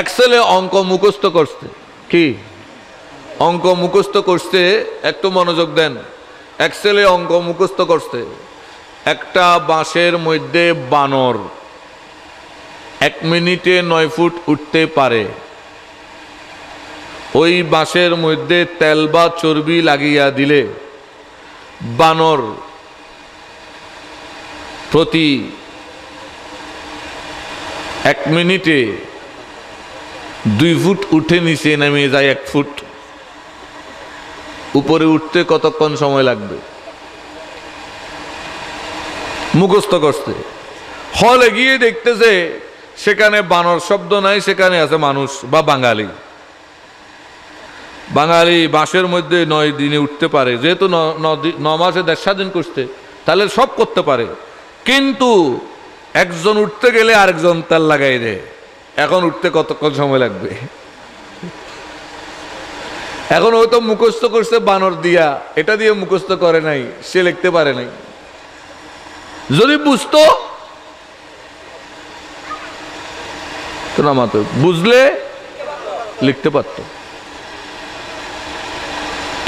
এক ছেলে অঙ্ক মুখস্থ করছে, কি অঙ্ক মুখস্থ করছে, একটু মনোযোগ দেন। এক ছেলে অঙ্ক মুখস্থ করছে, একটা বাঁশের মধ্যে বানর 1 মিনিটে 9 ফুট উঠতে পারে। ওই বাঁশের মধ্যে তেল বা চর্বি লাগিয়া দিলে বানর প্রতি 1 মিনিটে 2 ফুট উঠে নিচে নেমে যায়, 1 ফুট উপরে উঠতে কতক্ষণ সময় লাগবে? মুখস্থ করতে। হলে গিয়ে দেখতেছে সেখানে বানর শব্দ নাই, সেখানে আছে মানুষ বা বাঙালি। বাঙালি বাঁশের মধ্যে 9 দিনে উঠতে পারে, যেহেতু 9 মাসে দেশ স্বাধীন করতে, তাহলে সব করতে পারে। কিন্তু একজন উঠতে গেলে আরেকজন তেল লাগাই দেয়, এখন উঠতে কতক্ষণ সময় লাগবে? এখন ও তো মুখস্থ করছে বানর দিয়া, এটা দিয়ে মুখস্থ করে নাই, সে লিখতে পারে নাই। যদি বুঝতো তো নামাতো, বুঝলে লিখতে পারত।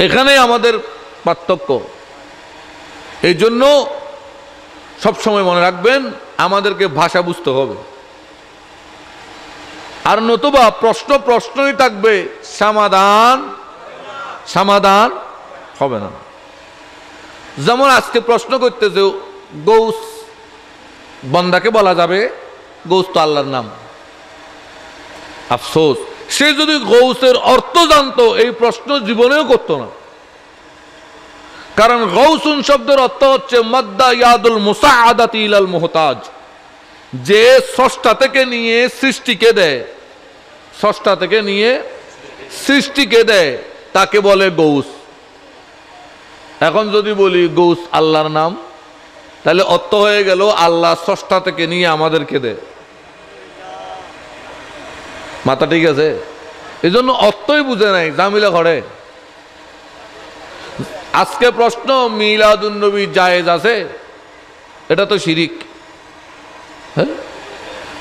এখানে আমাদের পার্থক্য। এই জন্য সবসময় মনে রাখবেন আমাদেরকে ভাষা বুঝতে হবে, আর নতুবা প্রশ্ন প্রশ্নই থাকবে, সমাধান সমাধান হবে না। যেমন আজকে প্রশ্ন করতেছে গৌস বন্দাকে বলা যাবে? গৌস তো আল্লাহর নাম। আফসোস, সে যদি গৌসের অর্থ জানতো এই প্রশ্ন জীবনেও করতো না। কারণ গৌসুন শব্দের অর্থ হচ্ছে মাদ্দা ইয়াদুল মুসাআদাতি ইলাল মুহতাজ, যে স্রষ্টা থেকে নিয়ে সৃষ্টিকে দেয়, স্রষ্টা থেকে নিয়ে সৃষ্টিকে দেয়, তাকে বলে গৌস। এখন যদি বলি গৌস আল্লাহর নাম, তাহলে অর্থ হয়ে গেল আল্লাহ স্রষ্টা থেকে নিয়ে আমাদেরকে দেয়। মাথা ঠিক আছে? এই জন্য অর্থই বুঝে নাই, জামিলা ঘরে। আজকে প্রশ্ন মিলাদুন নবী জায়েজ আছে? এটা তো শিরিক। হ্যাঁ,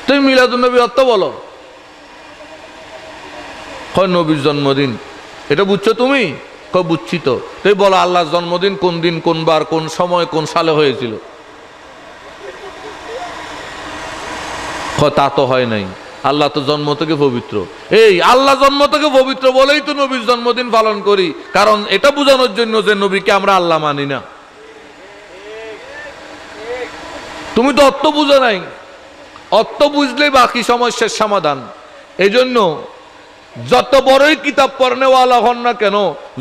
তো তুমি মিলাদুন্নবী অর্থ বলো, হয় নবীর জন্মদিন, এটা বুঝছো তুমি? কয় বুঝছি তো। তুমি বলো আল্লাহর জন্মদিন কোন দিন, কোন বার, কোন সময়, কোন সালে হয়েছিল? তা তো হয় নাই, আল্লাহ তো জন্ম থেকে পবিত্র। এই আল্লাহ জন্ম থেকে পবিত্র বলেই তো নবীর জন্মদিন পালন করি, কারণ এটা বোঝানোর জন্য যে নবীকে আমরা আল্লাহ মানি না। তুমি তো অর্থ বুঝো নাই, অর্থ বুঝলেই বাকি সমস্যার সমাধান। এই জন্য যত বড়ই কিতাব পড়নেওয়ালা হন না কেন,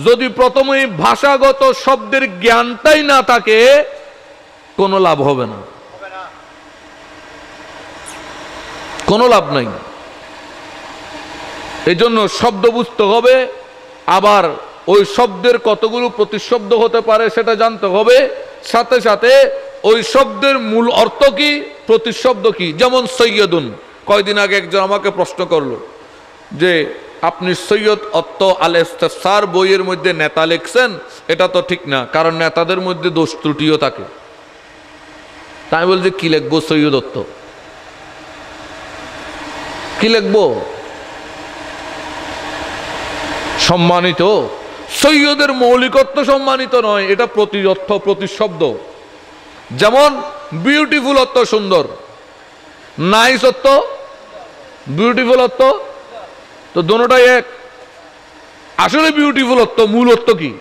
যদি প্রথমেই ভাষাগত শব্দের জ্ঞানটাই না থাকে, কোনো লাভ হবে না, কোনো লাভ নাই। এই জন্য শব্দ বুঝতে হবে, আবার ওই শব্দের কতগুলো প্রতিশব্দ হতে পারে সেটা জানতে হবে, সাথে সাথে ওই শব্দের মূল অর্থ কি, প্রতিশব্দ কি। যেমন সৈয়দুন, কয়দিন আগে একজন আমাকে প্রশ্ন করলো যে আপনি সৈয়দ অত্ত আল ইস্তিফসার বইয়ের মধ্যে নেতা লিখছেন, এটা তো ঠিক না, কারণ নেতাদের মধ্যে দোষ ত্রুটিও থাকে। তাই বলছে কি লিখবো সৈয়দ অত্ত, কি লিখবো? সম্মানিত সৈয়দের মৌলিকত্ব সম্মানিত নয়, এটা প্রতি অর্থ প্রতিশব্দ। যেমন বিউটিফুল অর্থ সুন্দর, নাইস অর্থ বিউটিফুল অর্থ, তো দোনোটাই এক। আসলে বিউটিফুল অর্থ মূল অর্থ কি?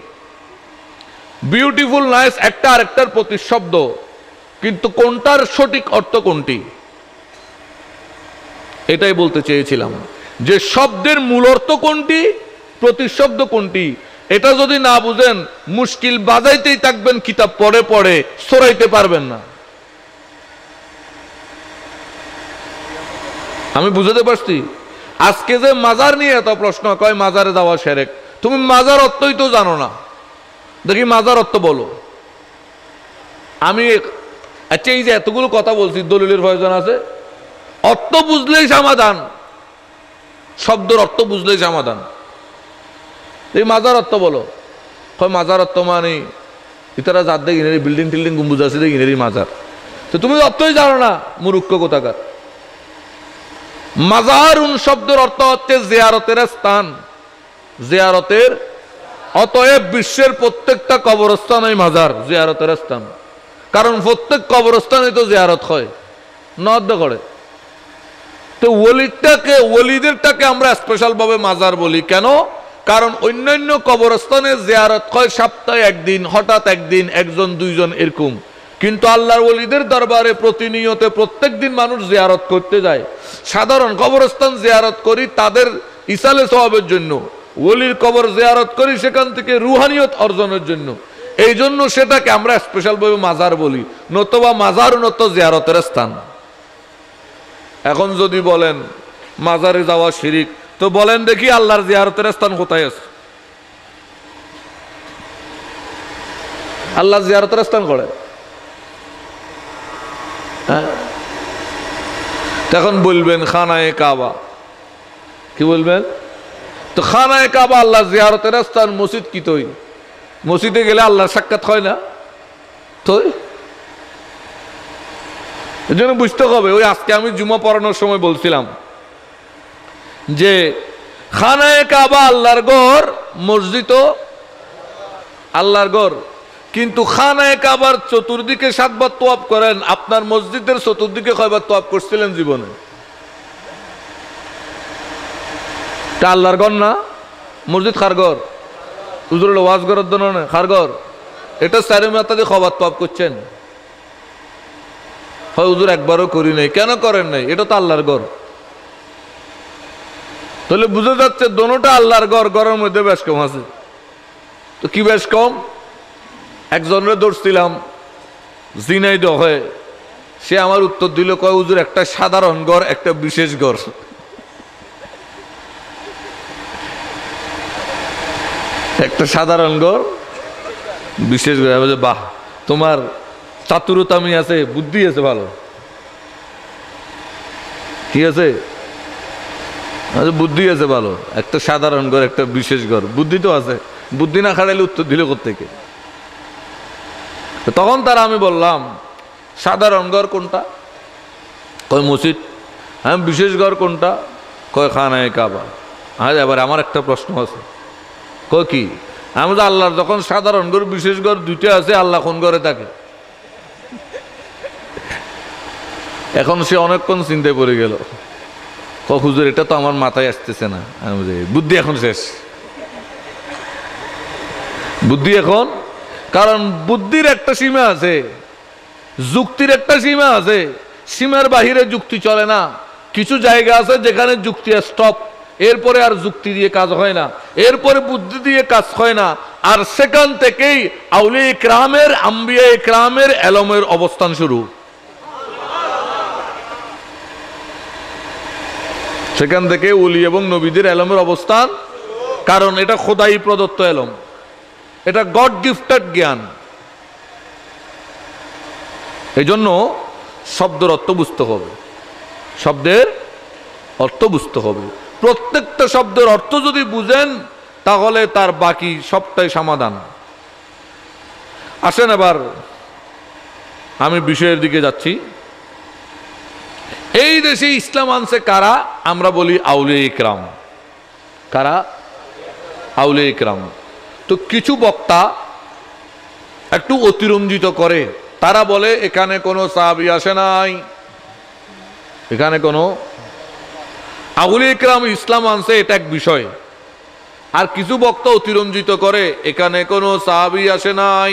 বিউটিফুল নাইস একটা আরেকটার প্রতিশব্দ, কিন্তু কোনটার সঠিক অর্থ কোনটি, এটাই বলতে চেয়েছিলাম। যে শব্দের মূল অর্থ কোনটি, প্রতিশব্দ কোনটি, এটা যদি না বুঝেন মুশকিল বাজাইতেই থাকবেন, কিতাব পড়ে পড়ে সরাইতে পারবেন না। আমি বুঝাতে পারছি? আজকে যে মাজার নিয়ে এত প্রশ্ন, কয় মাজারে যাওয়া শিরক, তুমি মাজার অর্থই তো জানো না। দেখি মাজার অর্থ বলো। আমি আচ্ছা এই যে এতগুলো কথা বলছি, দলিলের প্রয়োজন আছে? অর্থ বুঝলেই সমাধান, শব্দের অর্থ বুঝলেই সমাধান। এই মাজার অর্থ বলো, কয় মাজার অর্থ মানে ইতারা যার দেখি বিল্ডিং টিল্ডিং গম্বুজ আছে দেখি মাজার, তো তুমি অর্থই জানো না, মূর্খ কোথাকার। মাজারুন শব্দের অর্থ হচ্ছে জিয়ারতের স্থান, জিয়ারতের। অতএব বিশ্বের প্রত্যেকটা কবরস্থান এই মাজার, জিয়ারতের স্থান। কারণ প্রত্যেক কবরস্থানে তো জিয়ারত হয়, নদ্য করে। তো ওলিদেরটাকে আমরা স্পেশাল ভাবে মাজার বলি কেন? কারণ অন্যান্য কবরস্থানে জিয়ারত হয় সপ্তাহে একদিন, হঠাৎ একদিন, একজন দুইজন এরকম। কিন্তু আল্লাহর ওলিদের দরবারে প্রতিনিয়ত প্রত্যেক দিন মানুষ জিয়ারত করতে যায়। সাধারণ কবরস্থান জিয়ারত করি তাদের ইসালে সওয়াবের জন্য, ওলির কবর জিয়ারত করি সেখান থেকে রুহানিয়ত অর্জনের জন্য। এই জন্য সেটাকে আমরা স্পেশাল ভাবে মাজার বলি, নতুবা মাজার নত জিয়ারতের স্থান। এখন যদি বলেন মাজারে যাওয়া শিরিক, তো বলেন দেখি আল্লাহর জিয়ারতের স্থান কোথায় আছে? আল্লাহ জিয়ারতের স্থান করে? তখন বলবেন খানায়ে কাবা। কি বলবেন? তো খানায়ে কাবা আল্লাহ জিয়ারতের স্থান, মসজিদ কি তৈ? মসজিদে গেলে আল্লাহর সাক্ষাৎ হয় না তো? এই জন্য বুঝতে হবে। ওই আজকে আমি জুমা পড়ানোর সময় বলছিলাম যে খানায়ে কাবা আল্লাহর ঘর, মসজিদ আল্লাহর ঘর, কিন্তু খানায়ে কাবার চতুর্দিকে 7 বার তোয়াফ করেন, আপনার মসজিদের চতুর্দিকে কয়বার তোয়াফ করছিলেন জীবনে? তা আল্লাহর ঘর না? মসজিদ কার ঘর? হুজুরের ওয়াজ করার জন্য না, কার ঘর? এটা চারি মাথা দিয়ে কয়বার তোয়াফ করছেন? হয় হুজুর একবারও করি নাই। কেন করেন নাই? এটা তো আল্লাহর ঘর। তাহলে বুঝা যাচ্ছে দোনোটা আল্লাহর ঘর, ঘরের মধ্যে বেশ কম আছে। তো কি বেশ কম? একজনের ধরছিলাম জিনাইদ হয়ে, সে আমার উত্তর দিল, কয় হুজুর একটা সাধারণ ঘর, একটা বিশেষ ঘর। একটা সাধারণ ঘর, বিশেষ ঘর। বাহ, তোমার চাতুরতামি আছে, বুদ্ধি আছে, ভালো। কি আছে? বুদ্ধি আছে ভালো। একটা সাধারণ ঘর, একটা বিশেষ ঘর, বুদ্ধি তো আছে। বুদ্ধি না খাটাইলে উত্তর দিল কোত্থেকে? তখন তারা আমি বললাম সাধারণ ঘর কোনটা? কয় মসজিদ। হ্যাঁ, বিশেষ ঘর কোনটা? কয় খানায় কাবা। হ্যাঁ, এবার আমার একটা প্রশ্ন আছে, কয় কি? আমি তো আল্লাহর যখন সাধারণ ঘর বিশেষ ঘর দুইটা আছে, আল্লাহ কোন ঘরে থাকে? এখন সে অনেকক্ষণ চিন্তায় পড়ে গেল, হুজুর এটা তো আমার মাথায় আসতেছে না। আমি বলি, বুদ্ধি এখন শেষ, বুদ্ধি এখন, কারণ বুদ্ধির একটা সীমা আছে, যুক্তির একটা সীমা আছে, সীমার বাহিরে যুক্তি চলে না। কিছু জায়গা আছে যেখানে যুক্তি স্টপ, এরপরে আর যুক্তি দিয়ে কাজ হয় না, এরপরে বুদ্ধি দিয়ে কাজ হয় না। আর সেখান থেকেই আউলিয়া ইকরামের, আম্বিয়া ইকরামের এলমের অবস্থান শুরু। সেখান থেকে ওলি এবং নবীদের এলমের অবস্থান, কারণ এটা খোদাই প্রদত্ত এলম, এটা গড গিফটেড জ্ঞান। এই জন্য শব্দের অর্থ বুঝতে হবে, শব্দের অর্থ বুঝতে হবে। প্রত্যেকটা শব্দের অর্থ যদি বুঝেন তাহলে তার বাকি সবটাই সমাধান। আসেন এবার আমি বিষয়ের দিকে যাচ্ছি। এই দেশে ইসলাম আনছে কারা? আমরা বলি আউলিয়া ইকরাম। কারা? আউলিয়া ইকরাম। তো কিছু বক্তা একটু অতিরঞ্জিত করে, তারা বলে এখানে কোনো সাহাবী আসে নাই, এখানে কোনো আউলিয়া ইকরাম ইসলাম আনছে, এটা এক বিষয়। আর কিছু বক্তা অতিরঞ্জিত করে এখানে কোনো সাহাবী আসে নাই,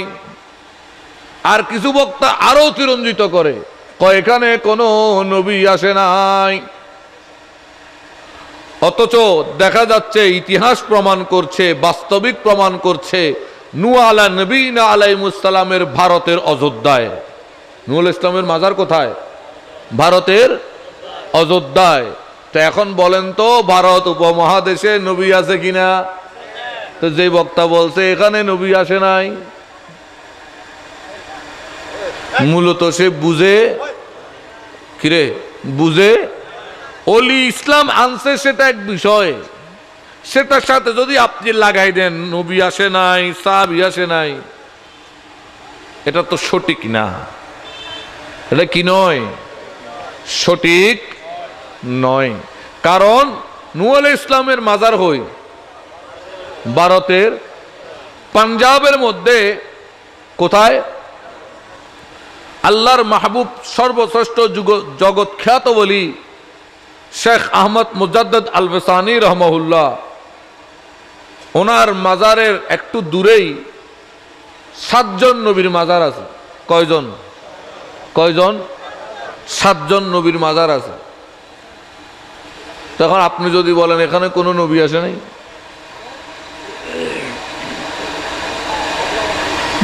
আর কিছু বক্তা আরো অতিরঞ্জিত করে কয় এখানে কোনো নবী আসে নাই। অথচ দেখা যাচ্ছে ইতিহাস প্রমাণ করছে, বাস্তবিক প্রমাণ করছে, নূহ আলা নবীনা আলাইহিস সালামের ভারতের অযোধ্যায়। নূহ ইসলামের মাজার কোথায়? ভারতের অযোধ্যায়। তো এখন বলেন তো ভারত উপমহাদেশে নবী আছে কিনা? তো যে বক্তা বলছে এখানে নবী আসে নাই, মূলত সে বুঝে কিরে, বুঝে অলি ইসলাম আনছে সেটা এক বিষয়, সেটার সাথে যদি আপনি লাগাই দেন নবী আসে নাই, সাহাবী আসে নাই, এটা তো সঠিক না। এটা কি নয়? সঠিক নয়। কারণ নূহ আলাইহিস ইসলামের মাজার হই ভারতের পাঞ্জাবের মধ্যে। কোথায়? আল্লাহর মাহবুব সর্বশ্রেষ্ঠ জগৎ খ্যাত বলি শেখ আহমদ মুজাদ্দিদ আল বেসানি রহমাহুল্লাহ, ওনার মাজারের একটু দূরেই 7 জন নবীর মাজার আছে। কয়জন? কয়জন? 7 জন নবীর মাজার আছে। তখন আপনি যদি বলেন এখানে কোনো নবী আসে নাই,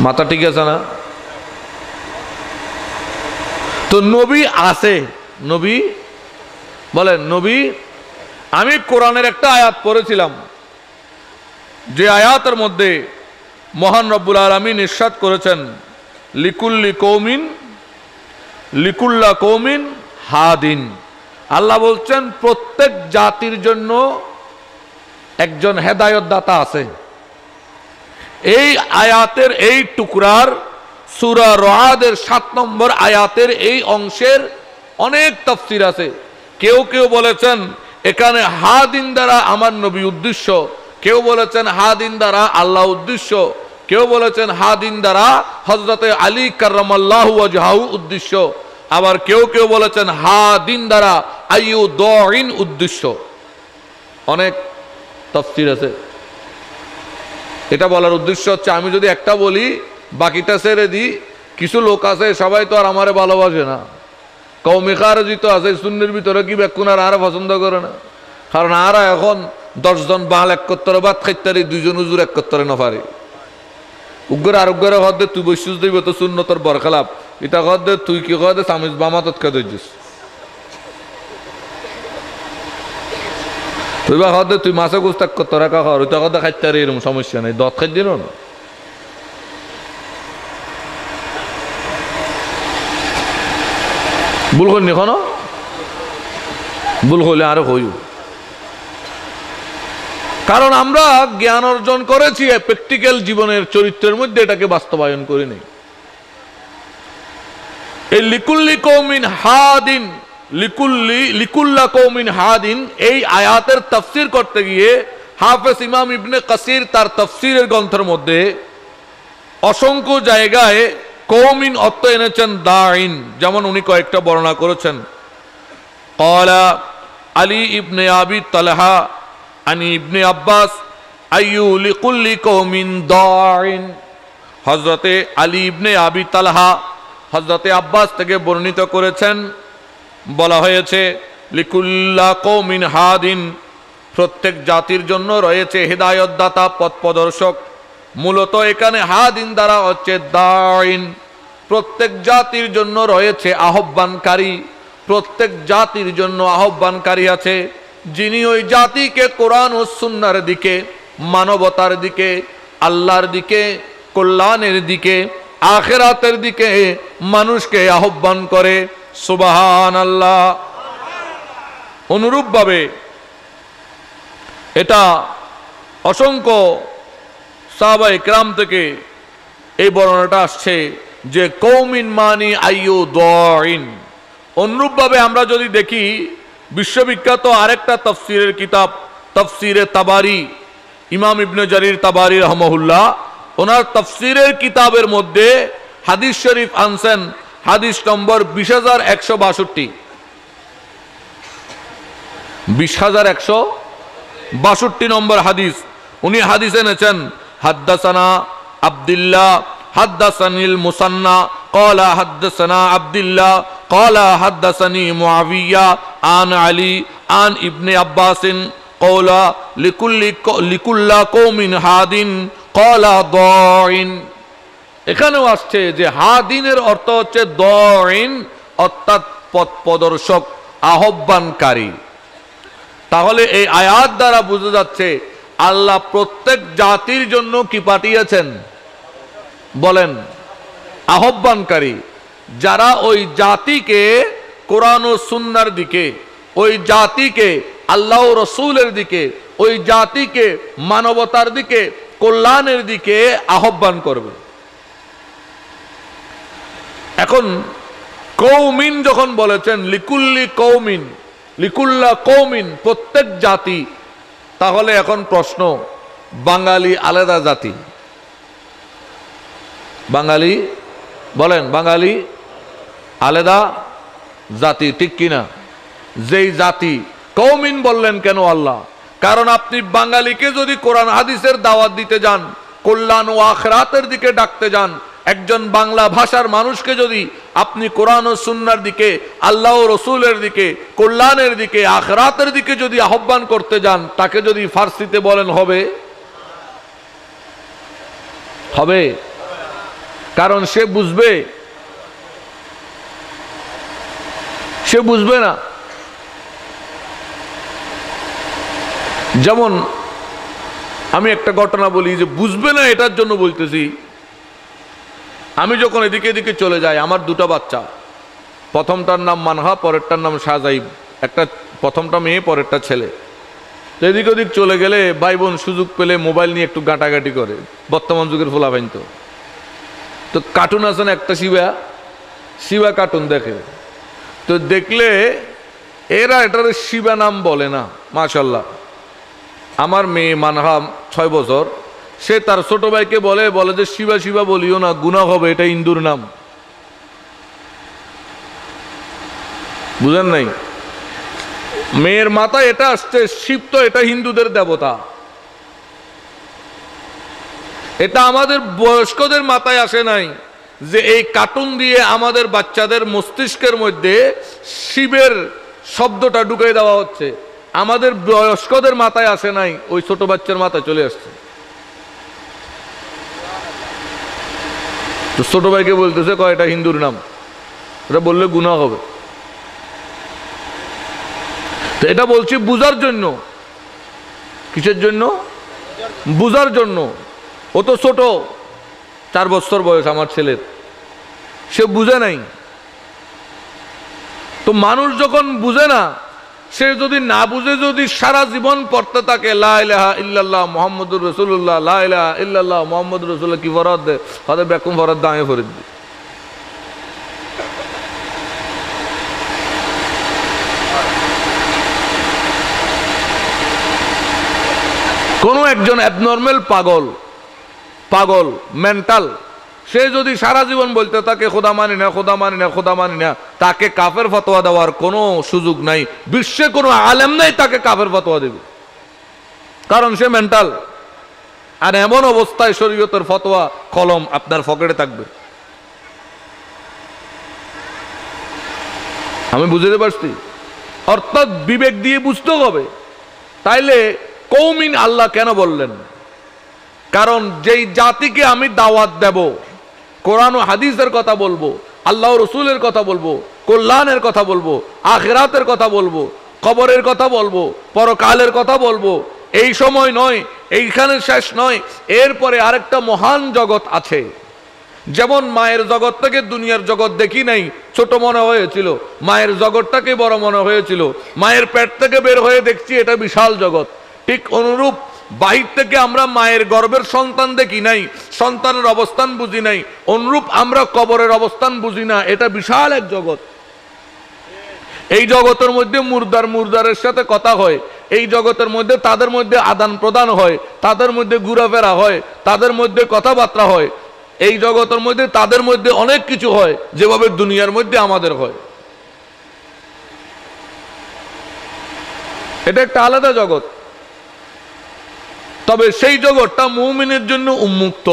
মাথা ঠিক আছে না? তো নবী আছে, নবী বলেন নবী। আমি কোরআনের একটা আয়াত পড়েছিলাম, যে আয়াতের মধ্যে মহান রব্বুল আলামিন ইরশাদ করেছেন লিকুল্লা কওমিন হাদিন। আল্লাহ বলছেন প্রত্যেক জাতির জন্য একজন হেদায়েত দাতা আছে। এই আয়াতের এই টুকরার সূরা রাদের 7 নম্বর আয়াতের এই অংশের অনেক তাফসীর আছে। কেউ কেউ বলেছেন এখানে হাদিন দ্বারা আমার নবী উদ্দেশ্য, কেউ বলেছেন হাদিন দ্বারা আল্লাহ উদ্দেশ্য, কেউ বলেছেন হাদিন দ্বারা হযরতে আলী কাররামাল্লাহু ওয়াজহাহু উদ্দেশ্য, আবার কেউ কেউ বলেছেন হাদিন দ্বারা আইয়ুদাইন উদ্দেশ্য। অনেক তাফসীর আছে। এটা বলার উদ্দেশ্য হচ্ছে আমি যদি একটা বলি বাকিটা ছেড়ে দিই। কিছু লোক আছে সবাই তো আর আমারে ভালোবাসে না, কওমি খারজিত আছে সুন্নির ভিতরে কি বেকুন আর পছন্দ করে না। কারণ আর এখন 10 জন বাল এক করতে বাদ খাইতারি 2 জন হুজুর এক করতে না পারে। উগ্র আর উগ্র হদে তুই বৈশুস দিব তো সুন্নতর বরখলাপ, এটা হদে তুই কি হদে সামিজ বামাতত কে দইছিস, তুই বা হদে তুই মাছে গুস্তাক করতে রাখা হর ওইটা হদে খাইতারি, এরকম সমস্যা নেই, দত খাই দিন না। ভুল করিনি এখনো, ভুল হইলে আরো হইও। কারণ আমরা জ্ঞান অর্জন করেছি প্র্যাকটিক্যাল জীবনের চরিত্রের মধ্যে, এটাকে বাস্তবায়ন করি নাই। এই লিকুল্লি কওমিন হাদিন, লিকুল্লা কওমিন হাদিন, এই আয়াতের তাফসীর করতে গিয়ে হাফেজ ইমাম ইবনে কাসির তার তাফসীরের গ্রন্থের মধ্যে অসংখ্য জায়গায় কওমিন অর্থ এনেছেন দাইন। যেমন উনি কয়েকটা বর্ণনা করেছেন। ক্বালা আলী ইবনে আবি তালহা আনি ইবনে আব্বাস আইয়ু লিকুল্লি কওমিন দাইন। হযরতে আলী ইবনে আবি তালহা হযরতে আব্বাস থেকে বর্ণিত করেছেন, বলা হয়েছে লিকুল্লা কওমিন হাদিন, প্রত্যেক জাতির জন্য রয়েছে হেদায়েতদাতা, পথ প্রদর্শক। মূলত এখানে হাদিন দ্বারা হচ্ছে দাইন, প্রত্যেক জাতির জন্য রয়েছে আহ্বানকারী, প্রত্যেক জাতির জন্য আহ্বানকারী আছে, যিনি ওই জাতিকে কোরআন ও সুন্নাহর দিকে, মানবতার দিকে, আল্লাহর দিকে, কল্যাণের দিকে, আখিরাতের দিকে মানুষকে আহ্বান করে। সুবহানাল্লাহ। অনুরূপভাবে এটা অসংখ্য সাহাবায়ে কেরাম থেকে এই বর্ণনাটা আসছে যে কওমিন মানি আইয়ু দাইন। অনুরূপভাবে আমরা যদি দেখি বিশ্ববিখ্যাত আরেকটা তাফসীরের কিতাব তাফসীরে তাবারি, ইমাম ইবনে জারির তাবারি রাহমাহুল্লাহ, ওনার তাফসীরের কিতাবের মধ্যে হাদিস শরীফ আনছেন, হাদিস নম্বর 20162, 20162 নম্বর হাদিস। উনি হাদিস এনেছেন হাদ্দাসানা আব্দুল্লাহ হাদ্দাসানিল মুসান্না ক্বালা হাদ্দাসানা আব্দুল্লাহ ক্বালা হাদ্দাসানি মুআবিয়া আন আলী আন ইবনে আব্বাসিন ক্বালা লিকুল্লা কওমিন হাদিন ক্বালা দাইন। এখানেও আসছে যে হাদিনের অর্থ হচ্ছে দাইন, অর্থাৎ পথ প্রদর্শক, আহ্বানকারী। তাহলে এই আয়াত দ্বারা বোঝা যাচ্ছে আল্লাহ প্রত্যেক জাতির জন্য কি পাঠিয়েছেন বলেন? আহ্বানকারী, যারা ওই জাতিকে কোরআন ও সুন্নাহর দিকে, ওই জাতিকে আল্লাহ ও রসুলের দিকে, ওই জাতিকে মানবতার দিকে, কল্যাণের দিকে আহ্বান করবে। এখন কওমিন যখন বলেছেন লিকুল্লি কওমিন, লিকুল্লা কওমিন, প্রত্যেক জাতি, তাহলে এখন প্রশ্ন, বাঙালি আলাদা জাতি? বাঙালি বলেন, বাঙালি আলাদা জাতি, ঠিক কিনা? যেই জাতি, কওমিন বললেন কেন আল্লাহ? কারণ আপনি বাঙালিকে যদি কোরআন হাদিসের দাওয়াত দিতে যান, কল্যাণ ও আখিরাতের দিকে ডাকতে যান, একজন বাংলা ভাষার মানুষকে যদি আপনি কোরআন ও সুন্নাহর দিকে, আল্লাহ ও রসুলের দিকে, কল্যাণের দিকে, আখিরাতের দিকে যদি আহ্বান করতে যান, তাকে যদি ফার্সিতে বলেন হবে? হবে? কারণ সে বুঝবে? সে বুঝবে না। যেমন আমি একটা ঘটনা বলি, যে বুঝবে না এটার জন্য বলতেছি। আমি যখন এদিকে এদিকে চলে যাই, আমার দুটো বাচ্চা, প্রথমটার নাম মানহা, পরেরটার নাম শাহজাইব, একটা প্রথমটা মেয়ে, পরেরটা ছেলে। তো এদিক ওদিক চলে গেলে ভাই বোন সুযোগ পেলে মোবাইল নিয়ে একটু গাঁটাগাটি করে, বর্তমান যুগের ফোলাফাইন তো কার্টুন আছে না একটা, শিবা কার্টুন দেখে। তো দেখলে এরা এটার শিবা নাম বলে না। মাশাল্লাহ, আমার মেয়ে মানহা 6 বছর, সে তার ছোট ভাইকে বলে যে শিবা শিবা বলিও না, গুনাহ হবে, এটা হিন্দুর নাম। বুঝেন নাই? মেয়ের মাথায় এটা আসছে, শিব তো এটা হিন্দুদের দেবতা। এটা আমাদের বয়স্কদের মাথায় আসে নাই যে এই কার্টুন দিয়ে আমাদের বাচ্চাদের মস্তিষ্কের মধ্যে শিবের শব্দটা ঢুকিয়ে দেওয়া হচ্ছে। আমাদের বয়স্কদের মাথায় আসে নাই, ওই ছোট বাচ্চার মাথায় চলে আসছে। তো ছোট ভাইকে বলতেছে এটা হিন্দুর নাম, এটা বললে গুনাহ হবে। তো এটা বলছি বুঝার জন্য। কিসের জন্য? বুঝার জন্য। ও তো ছোট, 4 বছর বয়স আমার ছেলের, সে বুঝে নাই। তো মানুষ যখন বুঝে না, সে যদি না বুঝে যদি সারা জীবন পড়তে থাকে লা ইলাহা ইল্লাল্লাহ মুহাম্মাদুর রাসূলুল্লাহ, লা ইলাহা ইল্লাল্লাহ মুহাম্মাদুর রাসূলুল্লাহ, কি ফরজ দে হতে বেকুম ফরজ দামে ফরজ দি। কোনো একজন অ্যাবনর্মাল পাগল মেন্টাল, সে যদি সারা জীবন বলতে থাকে খোদা মানি না, খোদা মানি না, খোদা মানি না, তাকে কাফের ফতোয়া দেওয়ার কোনো সুযোগ নাই। বিশ্বে কোনো আলেম নাই তাকে কাফের ফতোয়া দেবে, কারণ সে মেন্টাল। আর এমন অবস্থায় শরীয়তের ফতোয়া কলম আপনার পকেটে থাকবে। আমি বুঝতে পারছি? অর্থাৎ বিবেক দিয়ে বুঝতে হবে। তাইলে কওমিন আল্লাহ কেন বললেন? কারণ যেই জাতিকে আমি দাওয়াত দেব, কোরআন ও হাদিসের কথা বলবো, আল্লাহ রসুলের কথা বলবো, কল্যাণের কথা বলবো, আখিরাতের কথা বলবো, কবরের কথা বলবো, পরকালের কথা বলবো, এই সময় নয়, এইখানে শেষ নয়, এরপরে আরেকটা মহান জগৎ আছে। যেমন মায়ের জগৎ থেকে দুনিয়ার জগৎ দেখি নাই, ছোট মনে হয়েছিল, মায়ের জগৎটাকে বড় মনে হয়েছিল, মায়ের পেট থেকে বের হয়ে দেখছি এটা বিশাল জগৎ। ঠিক অনুরূপ বাহির থেকে আমরা মায়ের গর্ভের সন্তান দেখি নাই, সন্তানের অবস্থান বুঝি নাই, অনুরূপ আমরা কবরের অবস্থান বুঝি না, এটা বিশাল এক জগৎ। এই জগতের মধ্যে মুর্দারের সাথে কথা হয়, এই জগতের মধ্যে তাদের মধ্যে আদান প্রদান হয়, তাদের মধ্যে ঘোরাফেরা হয়, তাদের মধ্যে কথাবার্তা হয়, এই জগতের মধ্যে তাদের মধ্যে অনেক কিছু হয়, যেভাবে দুনিয়ার মধ্যে আমাদের হয়। এটা একটা আলাদা জগৎ। তবে সেই জগৎটা মুমিনের জন্য উন্মুক্ত।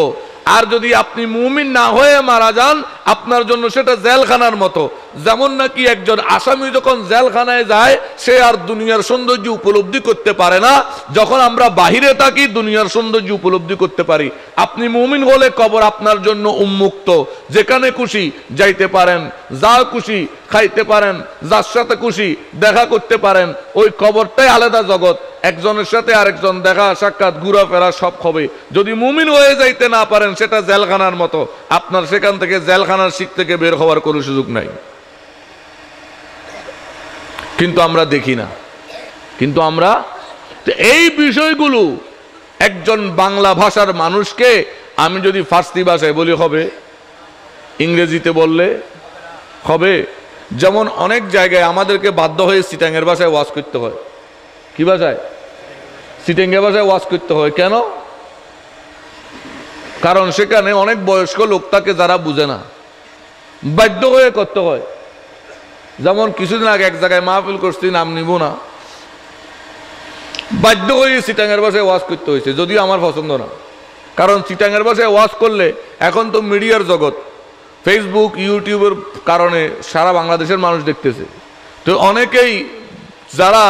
আর যদি আপনি মুমিন না হয়ে মারা যান, আপনার জন্য সেটা জেলখানার মতো। যেমন নাকি একজন আসামি যখন জেলখানায় যায়, সে আর দুনিয়ার সৌন্দর্য উপলব্ধি করতে পারে না, যখন আমরা বাহিরে থাকি দুনিয়ার সৌন্দর্য উপলব্ধি করতে পারি। আপনি মুমিন হলে কবর আপনার জন্য উন্মুক্ত, যেখানে খুশি যাইতে পারেন, যা খুশি খাইতে পারেন, যার সাথে খুশি দেখা করতে পারেন। ওই কবরটাই আলাদা জগৎ, একজনের সাথে আরেকজন দেখা সাক্ষাৎ ঘোরাফেরা সব হবে। যদি মুমিন হয়ে যাইতে না পারেন, সেটা জেলখানার মতো, আপনার সেখান থেকে জেলখানার শিক থেকে বের হওয়ার কোনো সুযোগ নাই। কিন্তু আমরা দেখি না। কিন্তু আমরা এই বিষয়গুলো একজন বাংলা ভাষার মানুষকে আমি যদি ফার্সি ভাষায় বলি হবে, ইংরেজিতে বললে হবে। যেমন অনেক জায়গায় আমাদেরকে বাধ্য হয়ে চিটাঙ্গের ভাষায় ওয়াজ করতে হয়। কি ভাষায়? চিটাঙ্গের ভাষায় ওয়াজ করতে হয়। কেন? কারণ সেখানে অনেক বয়স্ক লোক থাকে যারা বুঝে না, বাধ্য হয়ে করতে হয়। যেমন কিছুদিন আগে এক জায়গায় মাহফিল করছি, নাম নিব না, বাধ্য হয়ে চিটাঙ্গের ভাষায় ওয়াজ করতে হয়েছে, যদিও আমার পছন্দ না। কারণ চিটাঙ্গের ভাষায় ওয়াজ করলে এখন তো মিডিয়ার জগৎ, ফেসবুক ইউটিউবের কারণে সারা বাংলাদেশের মানুষ দেখতেছে। তো অনেকেই যারা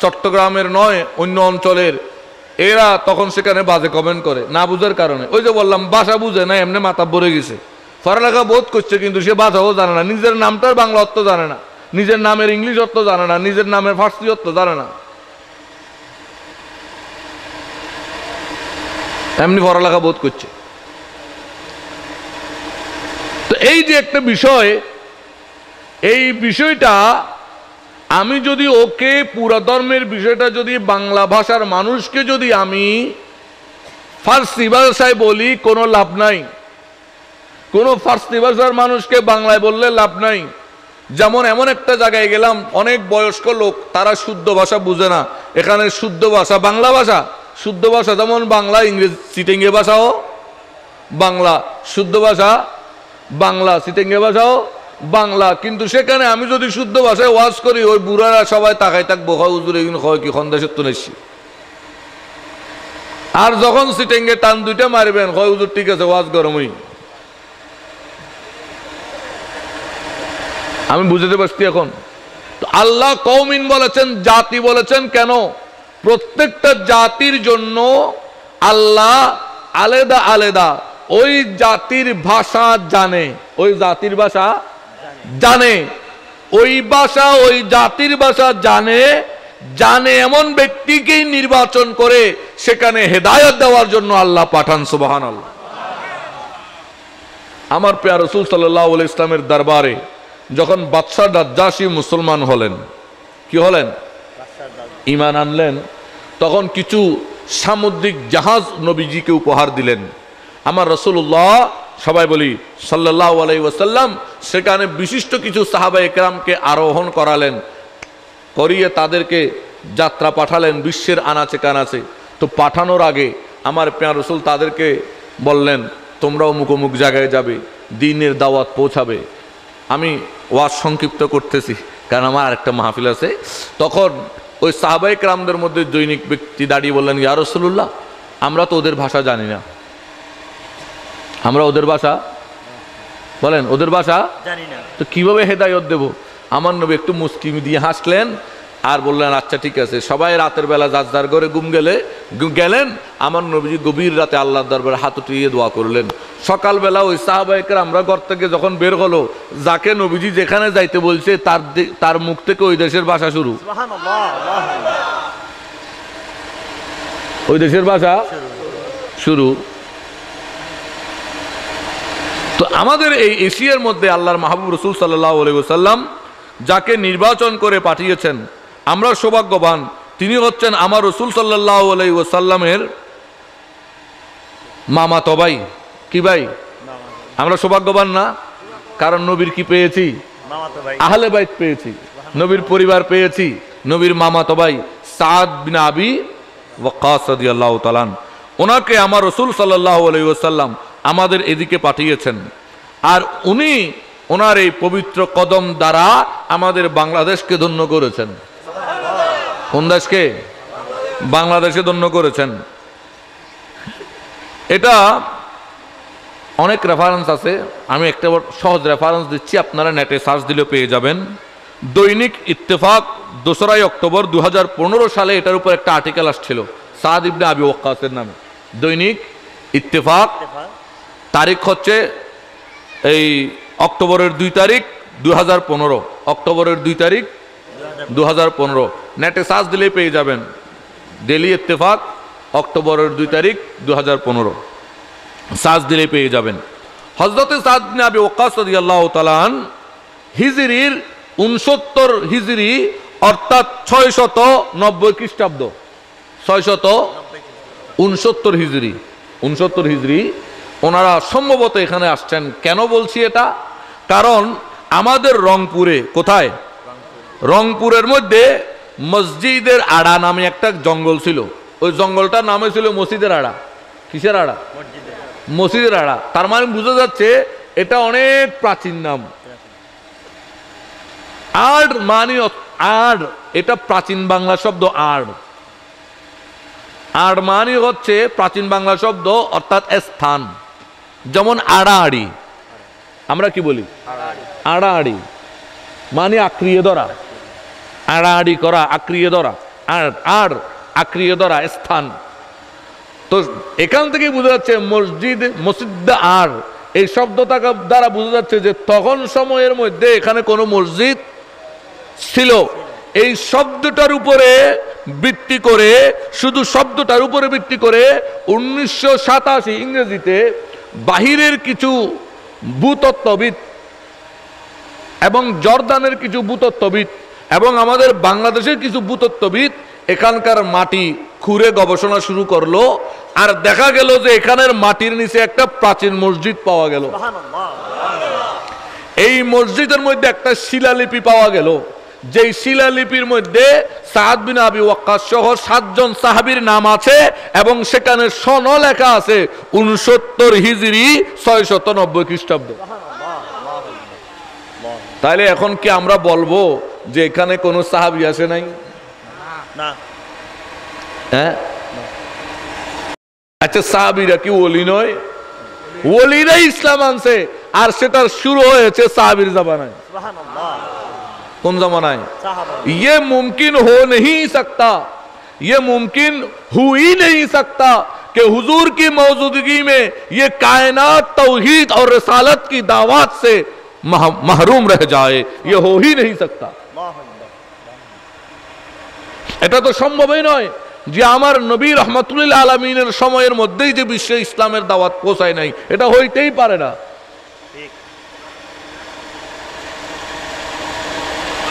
চট্টগ্রামের নয় অন্য অঞ্চলের, এরা তখন সেখানে বাজে কমেন্ট করে না বুঝার কারণে। ওই যে বললাম, ভাষা বুঝে না, এমনি মাথা ভরে গেছে, পড়ালেখা বোধ করছে কিন্তু সে ভাষাও জানে না, নিজের নামটার বাংলা অর্থ জানে না, নিজের নামের ইংলিশ অর্থ জানে না, নিজের নামের ফার্সি অর্থ জানে না, এমনি পড়ালেখা বোধ করছে। তো এই যে একটা বিষয়, এই বিষয়টা আমি যদি ওকে পুরা ধর্মের বিষয়টা যদি বাংলা ভাষার মানুষকে যদি আমি ফার্সি ভাষায় বলি, কোনো লাভ নাই। কোনো ফার্সি ভাষার মানুষকে বাংলায় বললে লাভ নাই। যেমন এমন একটা জায়গায় গেলাম, অনেক বয়স্ক লোক, তারা শুদ্ধ ভাষা বুঝে না। এখানে শুদ্ধ ভাষা বাংলা ভাষা, শুদ্ধ ভাষা যেমন বাংলা, ইংরেজি চিটাঙ্গী ভাষাও বাংলা, শুদ্ধ ভাষা বাংলা, চিটাঙ্গী ভাষাও বাংলা। কিন্তু সেখানে আমি যদি শুদ্ধ ভাষায় ওয়াজ করি, ওই বুড়ারা সবাই তাকাই থাকবো, হয় হুজুর এগুলো হয় কি খন্দেশের তো নেছি। আর যখন চিটাঙ্গে টান দুইটা মারবেন, হয় হুজুর ঠিক আছে ওয়াজ গরমই। আমি বুঝতে পারছি এখন। তো আল্লাহ কওমিন বলেছেন, জাতি বলেছেন কেন? প্রত্যেকটা জাতির জন্য আল্লাহ আলাদা আলাদা ওই জাতির ভাষা জানে, ওই জাতির ভাষা জানে, ওই ভাষা ওই জাতির ভাষা জানে, জানে এমন ব্যক্তিকেই নির্বাচন করে সেখানে হেদায়েত দেওয়ার জন্য আল্লাহ পাঠান। সুবহানাল্লাহ। আমার প্রিয় রাসূল সাল্লাল্লাহু আলাইহি ইসলামের দরবারে যখন বাদশা নাজ্জাশী মুসলমান হলেন, কি হলেন? ঈমান আনলেন, তখন কিছু সামুদ্রিক জাহাজ নবীজিকে উপহার দিলেন। আমার রাসূলুল্লাহ, সবাই বলি সাল্লাল্লাহু আলাইহি ওয়াসাল্লাম, সেখানে বিশিষ্ট কিছু সাহাবা একরামকে আরোহণ করালেন, করিয়ে তাদেরকে যাত্রা পাঠালেন বিশ্বের আনাচে কানাচে। তো পাঠানোর আগে আমার প্রিয় রাসূল তাদেরকে বললেন, তোমরা অমুক অমুক জায়গায় যাবে, দ্বীনের দাওয়াত পৌঁছাবে। আমি ওয়াজ সংক্ষিপ্ত করতেছি কারণ আমার আরেকটা মাহফিল আছে। তখন ওই সাহাবায়ে কেরামদের মধ্যে দৈনিক ব্যক্তি দাঁড়িয়ে বললেন, ইয়া রাসূলুল্লাহ, আমরা তো ওদের ভাষা জানি না, আমরা ওদের ভাষা বলেন, ওদের ভাষা জানি না, তো কিভাবে হেদায়ত দেব? আমার নবী একটু মুস্কি দিয়ে হাসলেন আর বললেন, আচ্ছা ঠিক আছে। সবাই রাতের বেলা যার যার ঘরে গেলেন। আমার নবীজি গভীর রাতে আল্লাহর দরবারে হাত উঠিয়ে দোয়া করলেন। সকালবেলা ওই সাহাবায়ে কেরামরা ঘর থেকে যখন বের হলো, যাকে নবীজি যেখানে যাইতে বলছে তার মুখ থেকে ওই দেশের ভাষা শুরু, সুবহানাল্লাহ, আল্লাহ, ওই দেশের ভাষা শুরু। তো আমাদের এই এশিয়ার মধ্যে আল্লাহর মাহবুব রাসূল সাল্লাল্লাহু আলাইহি ওয়াসাল্লাম যাকে নির্বাচন করে পাঠিয়েছেন, আমরা সৌভাগ্যবান। তিনি হচ্ছেন আমার রাসূল সাল্লাল্লাহু আলাইহি ওয়াসাল্লামের মামাতো ভাই। কি ভাই? আমরা সৌভাগ্যবান না? কারণ নবীর কি পেয়েছি? মামাতো ভাই, আহলে বাইত পেয়েছি, নবীর পরিবার পেয়েছি, নবীর মামাতো ভাই সাদ বিন আবি ওয়াক্কাস রাদিয়াল্লাহু তাআলা, ওনাকে আমার রাসূল সাল্লাল্লাহু আলাইহি ওয়াসাল্লাম আমাদের এদিকে পাঠিয়েছেন। আর উনি ওনার এই পবিত্র কদম দ্বারা আমাদের বাংলাদেশকে ধন্য করেছেন। কোন দেশকে? বাংলাদেশে ধন্য করেছেন। এটা অনেক রেফারেন্স আছে, আমি একটা সহজ রেফারেন্স দিচ্ছি, আপনারা নেটে সার্চ দিলে পেয়ে যাবেন। দৈনিক ইত্তেফাক 2 অক্টোবর 2015 সালে এটার উপর একটা আর্টিকেল আসছিল সাদ ইবনে আবি ওয়াক্কাসের নামে। দৈনিক ইত্তেফাক, তারিখ হচ্ছে এই অক্টোবরের 2 তারিখ 2015, অক্টোবরের 2 তারিখ 2015, নেটে সার্চ দিলেই পেয়ে যাবেন। ডেলি ইত্তেফাক অক্টোবরের 2 তারিখ 2015, সার্চ দিলেই পেয়ে যাবেন। হযরতে সাদ বিন আবি ওয়াক্কাস রাদিয়াল্লাহু তাআলা হিজরির 69 হিজরি অর্থাৎ 690 খ্রিস্টাব্দ, 669 হিজরি, 69 হিজরি ওনারা সম্ভবত এখানে আসছেন। কেন বলছি এটা? কারণ আমাদের রংপুরে, কোথায়? রংপুরের মধ্যে মসজিদের আড়া নামে একটা জঙ্গল ছিল। ওই জঙ্গলটার নামে ছিল মসজিদের আড়া। কিসের আড়া? মসজিদের আড়া। তার মানে বোঝা যাচ্ছে এটা অনেক প্রাচীন নাম। আড় মানে আড়, এটা প্রাচীন বাংলা শব্দ। আড়, আড় মানে হচ্ছে প্রাচীন বাংলা শব্দ, অর্থাৎ স্থান। যেমন আড়াআড়ি, আমরা কি বলি? আড়াআড়ি মানে আঁকড়িয়ে ধরা, আড়াআড়ি করা, আঁকড়িয়ে ধরা। আড়, আড় আঁকড়িয়ে ধরা, স্থান। তো এখান থেকে বোঝা যাচ্ছে মসজিদ আড়, এই শব্দটা দ্বারা বোঝা যাচ্ছে যে তখন সময়ের মধ্যে এখানে কোনো মসজিদ ছিল। এই শব্দটার উপরে ভিত্তি করে, শুধু শব্দটার উপরে ভিত্তি করে 1987 ইংরেজিতে বাহিরের কিছু ভূতত্ত্ববিদ এবং জর্দানের কিছু ভূতত্ত্ববিদ এবং আমাদের বাংলাদেশের কিছু ভূতত্ত্ববিদ এখানকার মাটি খুঁড়ে গবেষণা শুরু করলো। আর দেখা গেল যে এখানের মাটির নিচে একটা প্রাচীন মসজিদ পাওয়া গেল। এই মসজিদের মধ্যে একটা শিলালিপি পাওয়া গেল, যেই শিলালিপির মধ্যে সাদ বিন আবি ওয়াক্কাস সহ 7 জন সাহাবীর নাম আছে এবং সেখানে সন লেখা আছে 69 হিজরি 690 খ্রিস্টাব্দ। তাহলে এখন কি আমরা বলবো যে এখানে কোনো সাহাবী আসে নাই? না। হ্যাঁ, আচ্ছা সাহাবীরা কি ওলি নয়? ওলিরাই ইসলাম আনছে, আর সেটার শুরু হয়েছে সাহাবীর জামানায়। সুবহানাল্লাহ। कौन जमाना है? साहबा। ये मुमकिन हो नहीं सकता, ये मुमकिन हो ही नहीं सकता कि हुजूर की मौजूदगी में ये कायनात तौहीद और रिसालत की दावत से महरूम रह जाए। ये हो ही नहीं सकता। এটা তো সম্ভবই নয় যে আমার নবী রহমাতুল আলামিনের সময়ের মধ্যেই যে বিশ্বে ইসলামের দাওয়াত পৌঁছায় নাই, এটা হইতেই পারে না।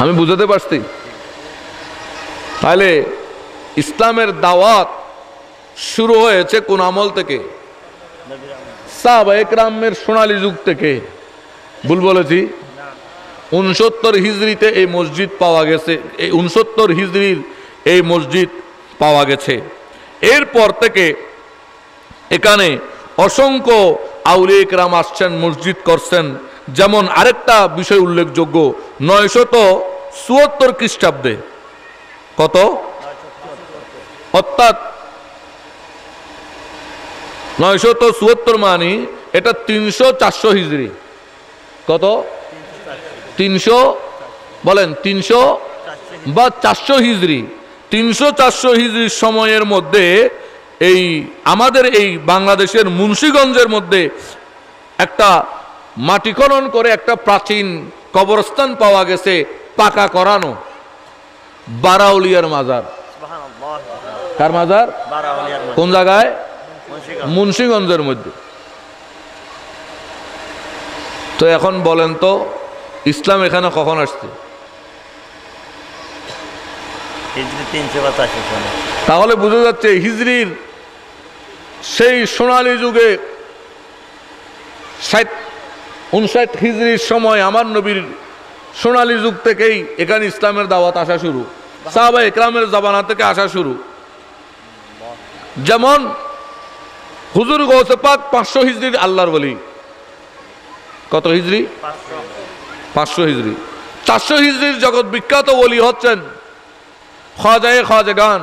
আমি বুঝাতে পারছি? তাহলে ইসলামের দাওয়াত শুরু হয়েছে কোন আমল থেকে? সাহাবায়ে কেরামের সোনালী যুগ থেকে। ভুল বলেছি? 69 হিজরিতে এই মসজিদ পাওয়া গেছে, এই 69 হিজরির এই মসজিদ পাওয়া গেছে। এরপর থেকে এখানে অসংখ্য আউলিয়া কেরাম আসছেন, মসজিদ করছেন। যেমন আরেকটা বিষয় উল্লেখযোগ্য, 974 খ্রিস্টাব্দে, কত অর্থাৎ 974 মানে এটা 300-400 হিজরি, কত 300 বলেন 300 বা 400 হিজরি, 300-400 হিজরির সময়ের মধ্যে এই আমাদের এই বাংলাদেশের মুন্সিগঞ্জের মধ্যে একটা মাটি খনন করে একটা প্রাচীন কবরস্থান পাওয়া গেছে, পাকা করানো, বারাউলিয়ার মাজার। সুবহানাল্লাহ। কার মাজার? বারাউলিয়ার কোন জায়গায়? মুন্সিগঞ্জ। মুন্সিগঞ্জের মধ্যে। তো এখন বলেন তো ইসলাম এখানে কখন আসছে? হিজরি 382 সনে। তাহলে বোঝা যাচ্ছে হিজরির সেই সোনালী যুগে 59 হিজরির সময় আমার নবীর সোনালী যুগ থেকেই এখানে ইসলামের দাওয়াত আসা শুরু, সাহাবা ইকরামের জামানা থেকে আসা শুরু। যেমন হুজুর গৌসে পাক 500 হিজরির আল্লাহর ওলি। কত হিজরি? 500 হিজরি। 400 হিজরির জগৎ বিখ্যাত ওলি হচ্ছেন খাজায়ে খাজাগান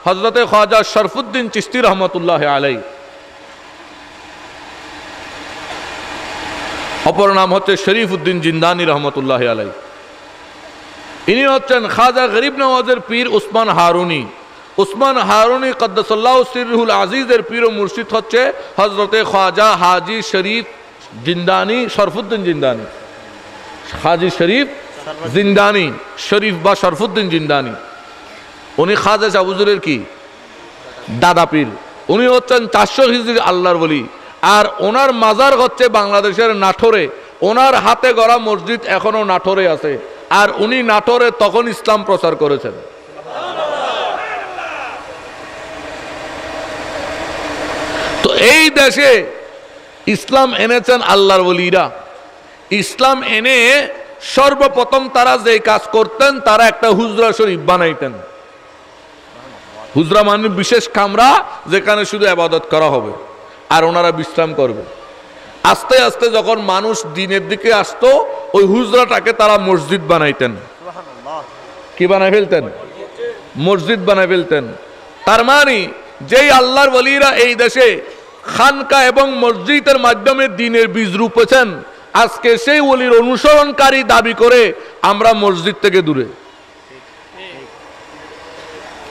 হযরতে খাজা শরফুদ্দিন চিশতি রহমতুল্লাহ আলাইহি। অপর নাম হচ্ছে শরীফ উদ্দিন জিন্দানি রহমতুল্লাহ আলাইহি। ইনি হচ্ছেন খাজা গরিব নওয়াজের পীর উসমান হারুনি। উসমান হারুনি কদ্দাসাল্লাহু সিররুল আজিজের পীর ও মুর্শিদ হচ্ছে হযরতে খাজা হাজি শরীফ জিন্দানি, শরফুদ্দিন জিন্দানি, হাজি শরীফ জিন্দানি, শরীফ বা শরফুদ্দিন জিন্দানি। উনি খাজা শাহ হুজুরের কি দাদা পীর। উনি হচ্ছেন 400 হিজরি আল্লাহর ওলি। আর ওনার মাজার হচ্ছে বাংলাদেশের নাটোরে। ওনার হাতে গড়া মসজিদ এখনো নাটোরে আছে। আর উনি নাটোরে তখন ইসলাম প্রচার করেছেন। তো এই দেশে ইসলাম এনেছেন আল্লাহর ওলিরা। ইসলাম এনে সর্বপ্রথম তারা যে কাজ করতেন, তারা একটা হুজরা শরীফ বানাইতেন। হুজরা মানে বিশেষ কামরা যেখানে শুধু ইবাদত করা হবে আর ওনারা বিশ্রাম করবে। আস্তে আস্তে যখন মানুষ দিনের দিকে আসতো, ওই হুজরাটাকে তারা মসজিদ বানাইতেন। সুবহানাল্লাহ। কি বানাই ফেলতেন? মসজিদ বানাই ফেলতেন। তার মানে যেই আল্লাহর ওলিরা এই দেশে খানকা এবং মসজিদের মাধ্যমে দ্বীনের বীজ রুপেছেন, আজকে সেই ওলির অনুসরণকারী দাবি করে আমরা মসজিদ থেকে দূরে,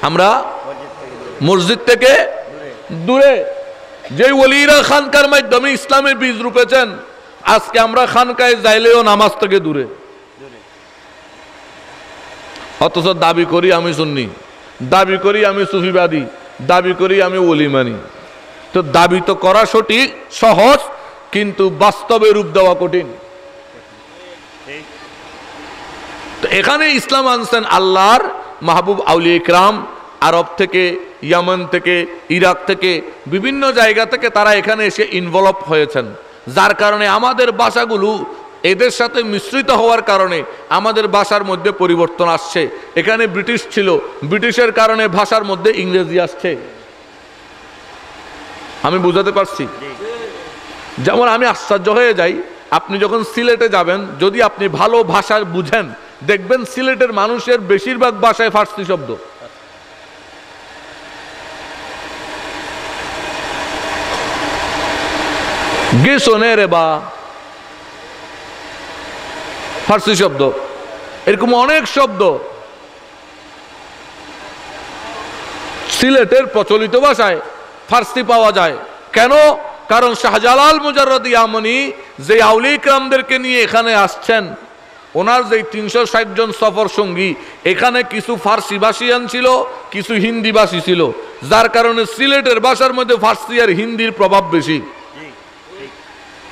আমরা মসজিদ থেকে দূরে। যে ওলিরা খানকার মাধ্যমে ইসলামের বীজ রুপেছেন, আজকে আমরা খানকায় যাইলেও নামাজ থেকে দূরে। অথচ দাবি করি আমি সুন্নি, দাবি করি আমি সুফিবাদী, দাবি করি আমি ওলি মানি। তো দাবি তো করা সঠিক, সহজ, কিন্তু বাস্তবে রূপ দেওয়া কঠিন। তো এখানে ইসলাম আনছেন আল্লাহর মাহবুব আউলিয়া ইকরাম, আরব থেকে, ইয়ামান থেকে, ইরাক থেকে, বিভিন্ন জায়গা থেকে তারা এখানে এসে ইনভলভ হয়েছেন। যার কারণে আমাদের ভাষাগুলো এদের সাথে মিশ্রিত হওয়ার কারণে আমাদের ভাষার মধ্যে পরিবর্তন আসছে। এখানে ব্রিটিশ ছিল, ব্রিটিশের কারণে ভাষার মধ্যে ইংরেজি আসছে। আমি বুঝাতে পারছি? যেমন আমি আশ্চর্য হয়ে যাই, আপনি যখন সিলেটে যাবেন, যদি আপনি ভালো ভাষা বুঝেন, দেখবেন সিলেটের মানুষের বেশিরভাগ ভাষায় ফার্সি শব্দ। গেছনে রে বা ফার্সি শব্দ, এরকম অনেক শব্দ সিলেটের প্রচলিত ভাষায় ফার্সি পাওয়া যায়। কেন? কারণ শাহজালাল মুজাররদ ইয়ামানি যে আউলিয়া ইকরামদেরকে নিয়ে এখানে আসছেন, ওনার যে 360 জন সফর সঙ্গী, এখানে কিছু ফার্সি ভাষিয়ান ছিল, কিছু হিন্দি ভাষী ছিল। যার কারণে সিলেটের ভাষার মধ্যে ফার্সি আর হিন্দির প্রভাব বেশি।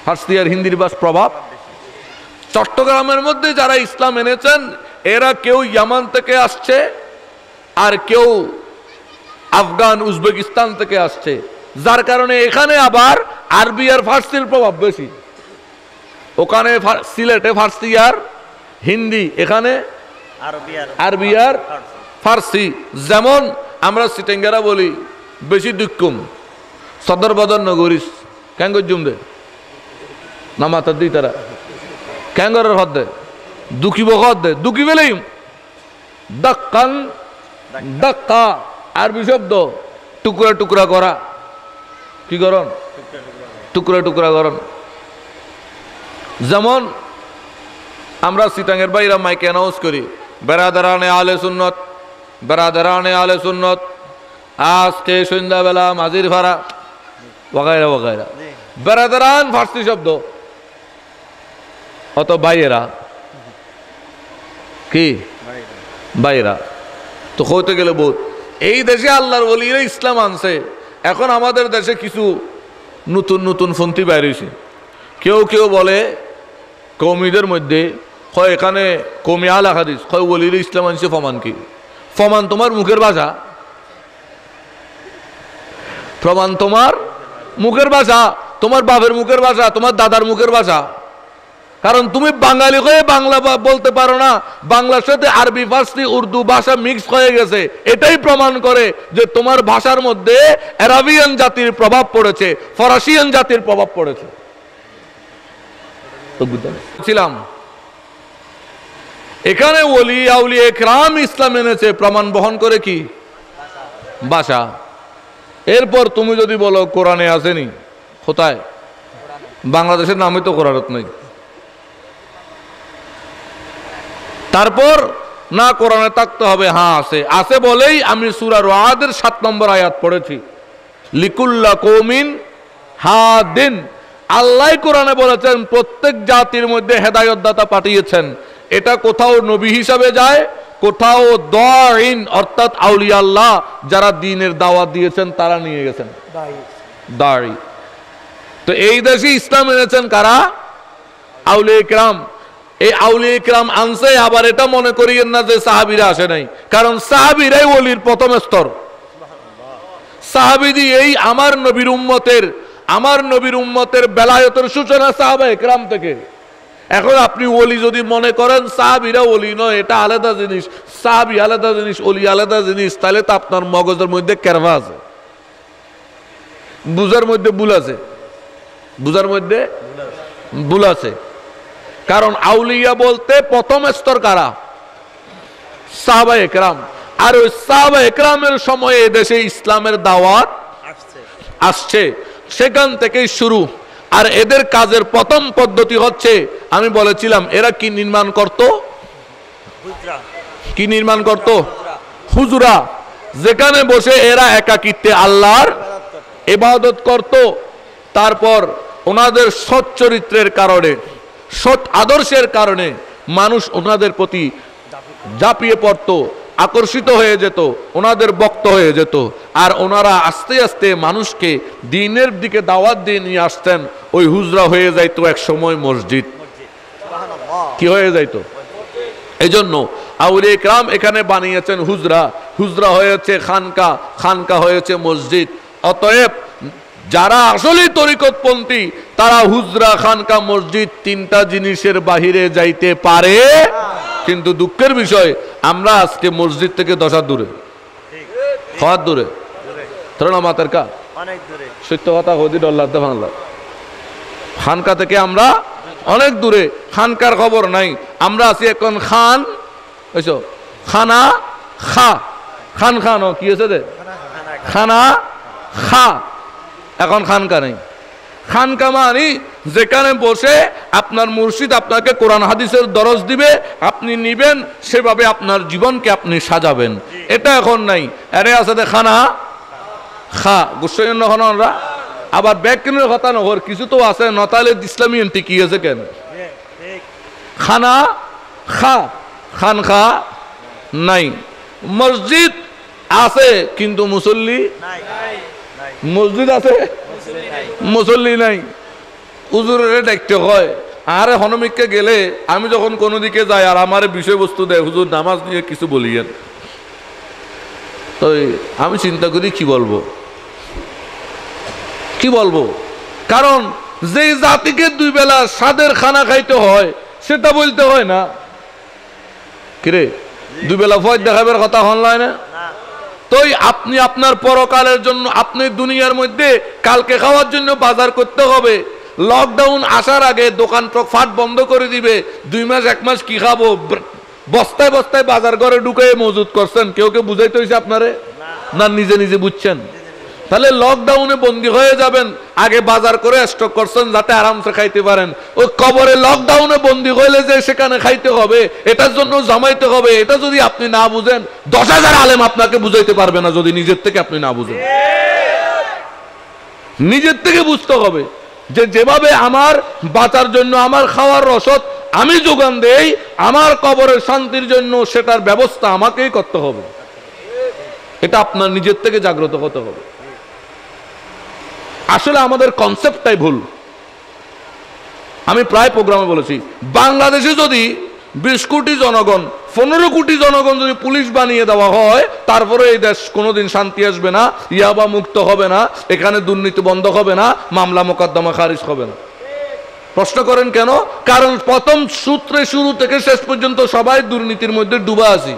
ফার্সি আর হিন্দির প্রভাব। চট্টগ্রামের মধ্যে যারা ইসলাম এনেছেন, এরা কেউ ইয়ামান থেকে আসছে, আর কেউ আফগান উজবেকিস্তান থেকে আসছে। যার কারণে এখানে আবার আরবি আর ফার্সির প্রভাব বেশি। ওখানে সিলেটে ফার্সি আর হিন্দি, এখানে আরবি আর ফার্সি। যেমন আমরা সিটেঙ্গারা বলি বেশি দুঃখম সদর বদর নগরিস কেন গজ্জুম দে না মাথার দিই তারা কেন করার হদ দে দুঃখিব হদ দে দুঃখি বেলেই দাক্কান দাক্কা আরবি শব্দ টুকরা টুকরা করা কি করন টুকরা টুকরা করন যেমন আমরা সিটাঙ্গের বাইরা মাইকে অ্যানাউন্স করি বেরাদারানে আলে সুন্নত বেরাদারানে আলে সুন্নত আজকে সন্ধ্যাবেলা মাঝির ভাড়া ওগাইরা ওগাইরা বেরাদারান ফার্সি শব্দ অত বাইরা কি বাইরা তো হইতে গেলে বোধ এই দেশে আল্লাহর ওলিরা ইসলাম আনছে এখন আমাদের দেশে কিছু নতুন নতুন ফন্তি বাইর হয়েছে কেউ কেউ বলে কৌমিদের মধ্যে হয় এখানে কৌমি আলা হাদিস হয় ওলিরা ইসলাম আনছে ফমান কি ফমান তোমার মুখের ভাষা প্রমাণ তোমার মুখের ভাষা তোমার বাপের মুখের ভাষা তোমার দাদার মুখের ভাষা কারণ তুমি বাঙালি হয়ে বাংলা বলতে পারো না বাংলার সাথে আরবি ফার্সি উর্দু ভাষা মিক্স হয়ে গেছে এটাই প্রমাণ করে যে তোমার ভাষার মধ্যে আরাবিয়ান জাতির প্রভাব পড়েছে ফরাসিয়ান জাতির প্রভাব পড়েছে ছিলাম এখানে ওলি আউলিয়া ইকরাম ইসলাম এনেছে প্রমাণ বহন করে কি ভাষা এরপর তুমি যদি বলো কোরআনে আসেনি কোথায় বাংলাদেশের নামই তো কোরআনত নেই তারপর না কোরআনে থাকতে হবে হ্যাঁ আছে আছে বলেই আমি সূরা রাদের 7 নম্বর আয়াত পড়েছি লিকুল্লা কওমিন হাদিন আল্লাহ কোরআনে বলেছেন প্রত্যেক জাতির মধ্যে হেদায়েতদাতা পাঠিয়েছেন এটা কোথাও নবী হিসাবে যায় কোথাও দাঈন অর্থাৎ আউলিয়া আল্লাহ যারা দ্বীনের দাওয়াত দিয়েছেন তারা নিয়ে গেছেন দাঈ তো এই দেশে ইসলাম এনেছেন কারা আউলিয়া ইকরাম এই আউলিয়া ইকরাম আনছে আবার এটা মনে করিয়েন না যে সাহাবীরা আসে নাই কারণ সাহাবীরাই ওলির প্রথম স্তর সাহাবী দিয়েই আমার নবীর উম্মতের বেলায়েতের সূচনা সাহাবা ইকরাম থেকে এখন আপনি ওলি যদি মনে করেন সাহাবীরা ওলি নয় এটা আলাদা জিনিস সাহাবী আলাদা জিনিস ওলি আলাদা জিনিস তাহলে তো আপনার মগজের মধ্যে কেরভা আছে বুঝার মধ্যে ভুল আছে কারণ আউলিয়া বলতে প্রথম স্তর কারা সাহাবা ইকরাম আর ওই সাহাবা ইকরামের সময়ে দেশে ইসলামের দাওয়াত আসছে সেখান থেকেই শুরু আর এদের কাজের প্রথম পদ্ধতি হচ্ছে আমি বলেছিলাম এরা কি নির্মাণ করত হুজরা যেখানে বসে এরা একাকিত্বে আল্লাহর ইবাদত করত তারপর ওনাদের সৎ চরিত্রের কারণে সৎ আদর্শের কারণে মানুষ ওনাদের প্রতি ঝাঁপিয়ে পড়তো আকর্ষিত হয়ে যেত ওনাদের বক্ত হয়ে যেত আর ওনারা আস্তে আস্তে মানুষকে দ্বীনের দিকে দাওয়াত দিয়ে নিয়ে আসতেন ওই হুজরা হয়ে যাইতো এক সময় মসজিদ কি হয়ে যাইতো এজন্য আউলিয়া ইকরাম এখানে বানিয়েছেন হুজরা হয়েছে খানকা হয়েছে মসজিদ অতএব যারা আসলে তরিকতপন্থী তারা হুজরা খানকা মসজিদ তিনটা জিনিসের বাহিরে যাইতে পারে কিন্তু দুঃখের বিষয় আমরা আজকে মসজিদ থেকে 10 হাত দূরে হাত দূরে ধরো না মাতের কা সত্য কথা হদি ডল্লাতে বাংলা খানকা থেকে আমরা অনেক দূরে খানকার খবর নাই আমরা আছি এখন খান বুঝছো খানা খান কি হয়েছে দে খানা এখন খানকা নেই খানকা মানে যেখানে বসে আপনার মুর্শিদ আপনাকে কোরআন হাদিসের দরজ দিবে আপনি নিবেন সেভাবে আপনার জীবনকে আপনি সাজাবেন এটা এখন নাই আরে আছে খানা গুসাইন আমরা আবার ব্যাকরণের কথা নহর কিছু তো আছে নতালে ইসলামী এন্টি কি আছে কেন খানা খানখা নাই মসজিদ আছে কিন্তু মুসল্লি মসজিদ আছে মুসল্লি নাই হুজুরের দেখতে হয় আরে হনমিককে গেলে আমি যখন কোনো দিকে যাই আর আমার বিষয়বস্তু দেয় হুজুর নামাজ নিয়ে কিছু বলিয়েন তো আমি চিন্তা করি কি বলবো কারণ যে জাতিকে 2 বেলা স্বাদের খানা খাইতে হয় সেটা বলতে হয় না কিরে 2 বেলা ফয় দেখাবার কথা হন না তোই আপনি আপনার পরকালের জন্য, আপনি দুনিয়ার মধ্যে কালকে খাওয়ার জন্য বাজার করতে হবে। লকডাউন আসার আগে দোকান ফাট বন্ধ করে দিবে, 2 মাস 1 মাস কি খাবো, বস্তায় বস্তায় বাজার ঘরে ঢুকে মজুদ করছেন। কেউ কেউ বুঝাইতে হয়েছে আপনারে না নিজে নিজে বুঝছেন? তাহলে লকডাউনে বন্দী হয়ে যাবেন, আগে বাজার করে স্টক করছেন যাতে আরামসে খাইতে পারেন। ওই কবরে লকডাউনে বন্দী হইলে যে সেখানে খাইতে হবে, এটার জন্য জমাইতে হবে, এটা যদি আপনি না বুঝেন 10,000 আলেম আপনাকে বুঝাইতে পারবে না, যদি নিজের থেকে আপনি না বুঝেন। নিজের থেকে বুঝতে হবে যে যেভাবে আমার বাঁচার জন্য আমার খাওয়ার রসদ আমি যোগান দেই, আমার কবরের শান্তির জন্য সেটার ব্যবস্থা আমাকেই করতে হবে। এটা আপনার নিজের থেকে জাগ্রত হতে হবে। আসলে আমাদের কনসেপ্টটাই ভুল। আমি প্রায় প্রোগ্রামে বলেছি, বাংলাদেশে যদি 20 কোটি জনগণ, 15 কোটি জনগণ যদি পুলিশ বানিয়ে দেওয়া হয়, তারপরে এই দেশ কোনোদিন শান্তি আসবে না, ইয়াবা মুক্ত হবে না, এখানে দুর্নীতি বন্ধ হবে না, মামলা মোকদ্দমা খারিজ হবে না। প্রশ্ন করেন কেন? কারণ প্রথম সূত্রে শুরু থেকে শেষ পর্যন্ত সবাই দুর্নীতির মধ্যে ডুবা আছি।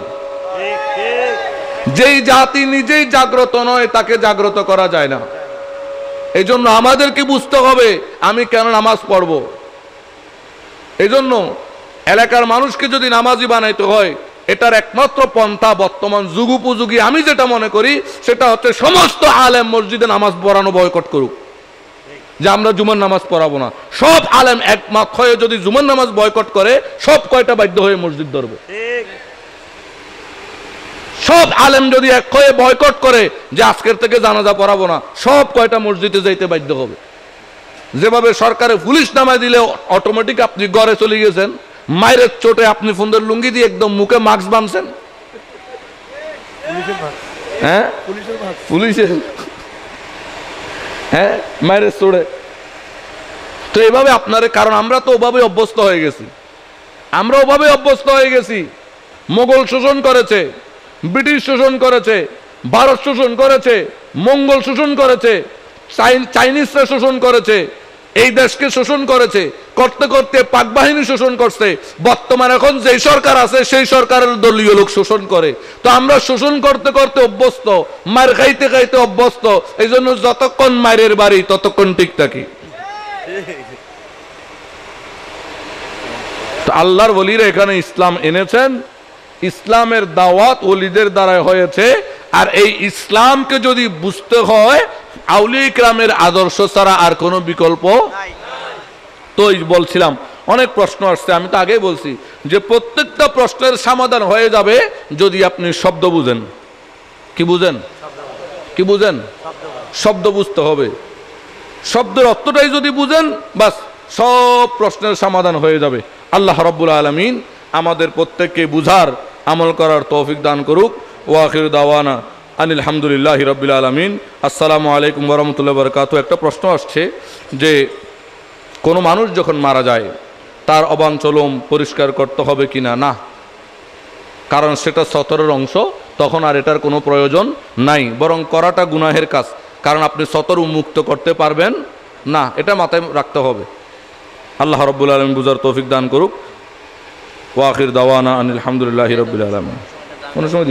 যেই জাতি নিজেই জাগ্রত নয় তাকে জাগ্রত করা যায় না। এই জন্য আমাদেরকে বুঝতে হবে আমি কেন নামাজ পড়ব। এই জন্য এলাকার মানুষকে যদি নামাজি বানাইতে হয়, এটার একমাত্র পন্থা বর্তমান যুগ উপযোগী আমি যেটা মনে করি সেটা হচ্ছে সমস্ত আলেম মসজিদে নামাজ পড়ানো বয়কট করুক, যে আমরা জুমার নামাজ পড়াবো না। সব আলেম একমত হয়ে যদি জুমার নামাজ বয়কট করে, সব কয়টা বাধ্য হয়ে মসজিদ ধরবে। সব আলেম যদি এক হয়ে বয়কট করে যে আজকের থেকে জানাজা পড়াবো না, সব কয়টা মসজিদে যাইতে বাধ্য হবে। যেভাবে সরকারে পুলিশ নামায় দিলে অটোমেটিক আপনি ঘরে চলে গেছেন, মায়ের চোটে আপনি ফোনের লুঙ্গি দিয়ে একদম মুখে মাস্ক বাঁধছেন, হ্যাঁ পুলিশের, হ্যাঁ মায়ের চোটে। তো এভাবে আপনারে, কারণ আমরা তো ওভাবে অভ্যস্ত হয়ে গেছি, আমরা ওভাবে অভ্যস্ত হয়ে গেছি। মোগল শোষণ করেছে, ব্রিটিশ শোষণ করেছে, ভারত শোষণ করেছে, মঙ্গল শোষণ করেছে, চাইনিজরা শোষণ করেছে, এই দেশকে শোষণ করেছে, করতে করতে পাক বাহিনী শোষণ করছে। বর্তমান এখন যেই সরকার আছে সেই সরকারের দলীয় লোক শোষণ করে। তো আমরা শোষণ করতে করতে অভ্যস্ত, মার খাইতে খাইতে অভ্যস্ত। এই জন্য যতক্ষণ মায়ের বাড়ি ততক্ষণ ঠিক থাকি। তো আল্লাহর ওলিরা এখানে ইসলাম এনেছেন, ইসলামের দাওয়াত ওলিদের দ্বারা হয়েছে। আর এই ইসলামকে যদি বুঝতে হয়, আউলিয়া ইকরামের আদর্শ ছাড়া আর কোনো বিকল্প তো বলছিলাম অনেক প্রশ্ন আসছে। আমি তো আগেই বলছি যে প্রত্যেকটা প্রশ্নের সমাধান হয়ে যাবে যদি আপনি শব্দ বুঝেন। কি বুঝেন? কি বুঝেন? শব্দ বুঝতে হবে। শব্দের অর্থটাই যদি বুঝেন, বাস সব প্রশ্নের সমাধান হয়ে যাবে। আল্লাহ রাব্বুল আলামিন আমাদের প্রত্যেককে বুঝার, আমল করার তৌফিক দান করুক। ওয়া আখিরু দাওয়ানা আনিল হামদুলিল্লাহি রাব্বিল আলামিন। আসসালামু আলাইকুম ওয়া রাহমাতুল্লাহি ওয়া বারাকাতুহু। একটা প্রশ্ন আসছে যে কোনো মানুষ যখন মারা যায় তার অবাঞ্চলম পরিষ্কার করতে হবে কিনা? না, কারণ সেটা সতরের অংশ, তখন আর এটার কোনো প্রয়োজন নাই, বরং করাটা গুনাহের কাজ, কারণ আপনি সতর উন্মুক্ত করতে পারবেন না, এটা মাথায় রাখতে হবে। আল্লাহ রাব্বুল আলামিন বুঝার তৌফিক দান করুক। ওয়া আখির দাওয়ানা আনিল হামদুলিল্লাহি রাব্বিল আলামিন। কোনো সময়